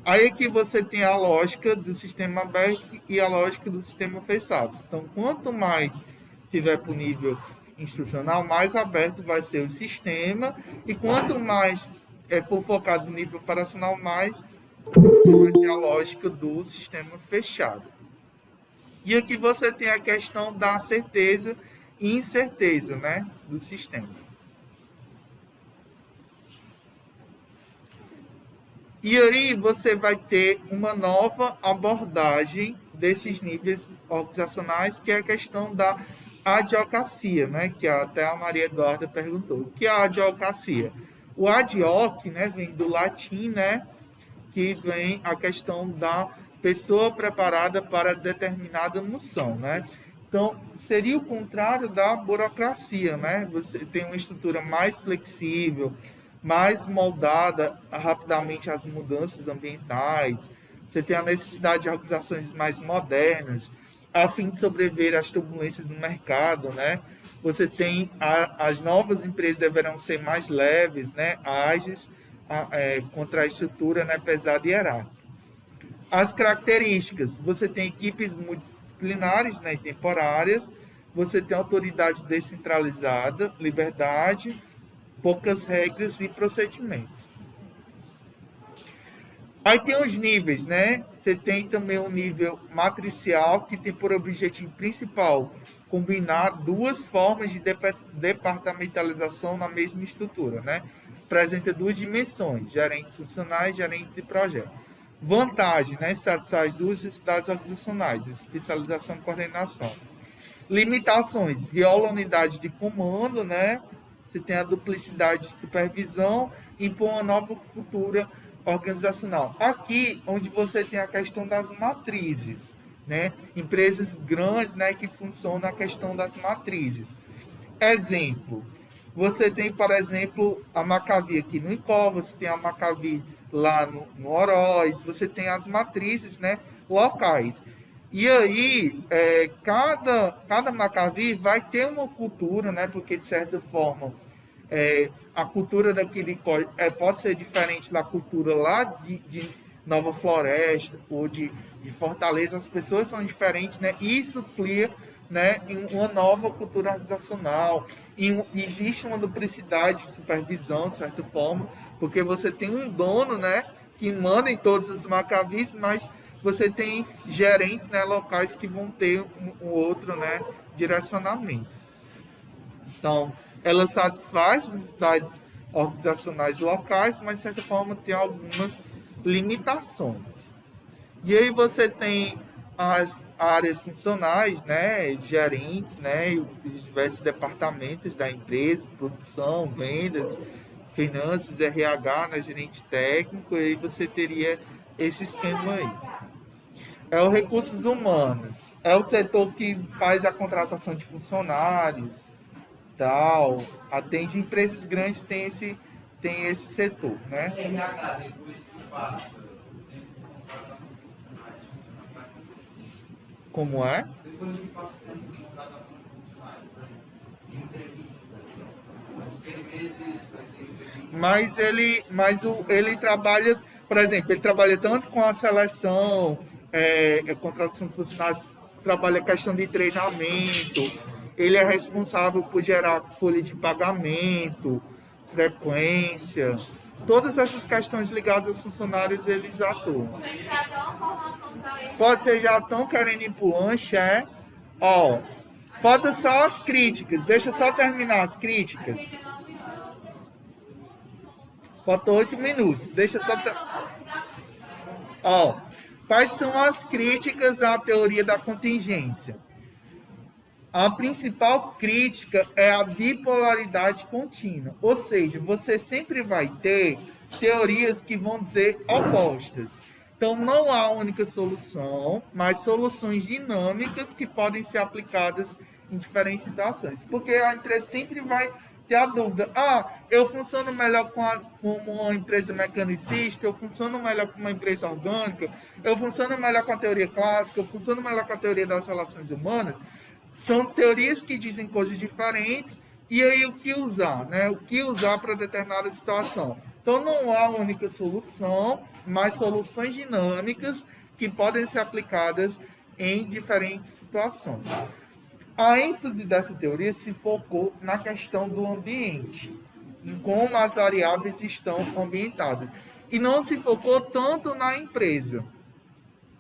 Aí aqui você tem a lógica do sistema aberto e a lógica do sistema fechado. Então, quanto mais tiver para o nível institucional, mais aberto vai ser o sistema, e quanto mais for focado no nível operacional, mais você vai ter a lógica do sistema fechado. E aqui você tem a questão da certeza e incerteza, né, do sistema. E aí você vai ter uma nova abordagem desses níveis organizacionais, que é a questão da advocacia, né? Que até a Maria Eduarda perguntou. O que é a advocacia? O ad hoc, né, vem do latim, né, que vem a questão da pessoa preparada para determinada função, né? Então, seria o contrário da burocracia, né? Você tem uma estrutura mais flexível, mais moldada rapidamente às mudanças ambientais. Você tem a necessidade de organizações mais modernas, a fim de sobreviver às turbulências do mercado, né? Você tem as novas empresas deverão ser mais leves, né? Ágeis, contra a estrutura, né, pesada e hierárquica. As características: você tem equipes multidisciplinares, né, e temporárias, você tem autoridade descentralizada, liberdade, poucas regras e procedimentos. Aí tem os níveis, né? Você tem também o nível matricial, que tem por objetivo principal combinar duas formas de departamentalização na mesma estrutura, né? Apresenta duas dimensões, gerentes funcionais, gerentes de projeto. Vantagem, né? Satisfaz duas necessidades organizacionais, especialização e coordenação. Limitações, viola a unidade de comando, né? Você tem a duplicidade de supervisão, impõe uma nova cultura organizacional. Aqui, onde você tem a questão das matrizes, né? Empresas grandes, né, que funcionam na questão das matrizes. Exemplo, você tem, por exemplo, a Maccavi aqui no Incó, você tem a Maccavi lá no Oroz, você tem as matrizes, né, locais. E aí, cada Maccavi vai ter uma cultura, né, porque, de certa forma, a cultura daquele pode ser diferente da cultura lá de Nova Floresta ou de Fortaleza, as pessoas são diferentes, né? Isso cria, né, em uma nova cultura organizacional. Existe uma duplicidade de supervisão, de certa forma, porque você tem um dono, né, que manda em todos os Maccavis, mas você tem gerentes, né, locais que vão ter um outro, né, direcionamento. Então, ela satisfaz as necessidades organizacionais locais, mas de certa forma tem algumas limitações. E aí você tem as áreas funcionais, né, gerentes, né, e os diversos departamentos da empresa, produção, vendas, finanças, RH, né, gerente técnico, e aí você teria esse esquema aí. É os recursos humanos, é o setor que faz a contratação de funcionários, tal, atende empresas grandes, tem esse setor, né? RH, depois que passa, Como é? depois que passa o tempo de contratação de funcionários, de entrevista, Mas ele trabalha, por exemplo, ele trabalha tanto com a seleção, contratação de funcionários, trabalha a questão de treinamento, ele é responsável por gerar folha de pagamento, frequência, todas essas questões ligadas aos funcionários, eles atuam. Tem que dar até uma formação para eles. Pode ser, já estão querendo ir pro lanche, Ó, falta só as críticas, deixa eu só terminar as críticas. Falta 8 minutos, deixa só... Ó, quais são as críticas à teoria da contingência? A principal crítica é a bipolaridade contínua, ou seja, você sempre vai ter teorias que vão dizer opostas. Então, não há única solução, mas soluções dinâmicas que podem ser aplicadas em diferentes situações. Porque a empresa sempre vai ter a dúvida, eu funciono melhor como uma empresa mecanicista, eu funciono melhor como uma empresa orgânica, eu funciono melhor com a teoria clássica, eu funciono melhor com a teoria das relações humanas. São teorias que dizem coisas diferentes, e aí o que usar, né? O que usar para determinada situação. Então não há única solução, mas soluções dinâmicas que podem ser aplicadas em diferentes situações. A ênfase dessa teoria se focou na questão do ambiente, em como as variáveis estão ambientadas. E não se focou tanto na empresa,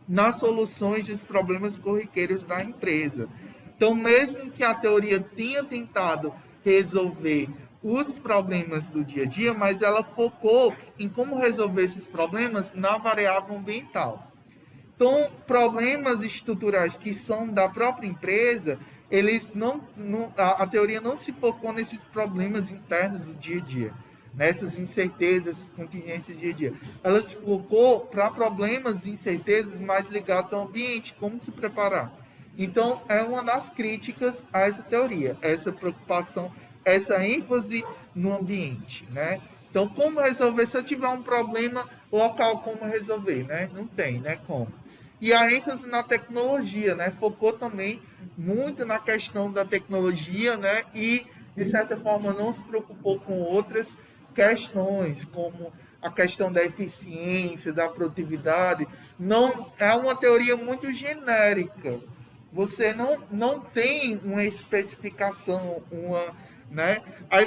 nas soluções dos problemas corriqueiros da empresa. Então, mesmo que a teoria tenha tentado resolver os problemas do dia a dia, mas ela focou em como resolver esses problemas na variável ambiental. Então, problemas estruturais que são da própria empresa, a teoria não se focou nesses problemas internos do dia a dia, nessas incertezas, essas contingências do dia a dia. Ela se focou para problemas e incertezas mais ligados ao ambiente, como se preparar. Então, é uma das críticas a essa teoria, essa preocupação, essa ênfase no ambiente, né? Então, como resolver? Se eu tiver um problema local, como resolver, né? Não tem, né? Como? E a ênfase na tecnologia, né? Focou também muito na questão da tecnologia, né? E, de certa forma, não se preocupou com outras questões, como a questão da eficiência, da produtividade. Não, é uma teoria muito genérica. Você não tem uma especificação, né? Aí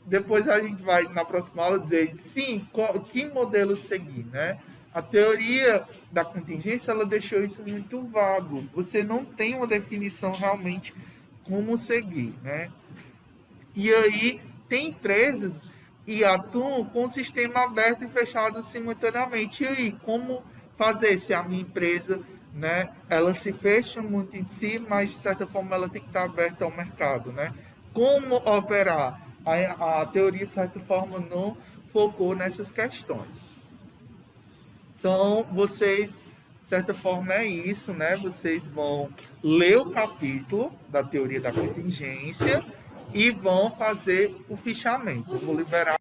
depois a gente vai na próxima aula dizer, sim, que modelo seguir, né? A teoria da contingência, ela deixou isso muito vago. Você não tem uma definição realmente como seguir, né? E aí, tem empresas e atuam com sistema aberto e fechado simultaneamente. E aí, como fazer se a minha empresa, né, ela se fecha muito em si, mas de certa forma ela tem que estar aberta ao mercado, né? Como operar? A teoria, de certa forma, não focou nessas questões. Então, vocês, de certa forma, é isso, né? Vocês vão ler o capítulo da teoria da contingência e vão fazer o fichamento. Eu vou liberar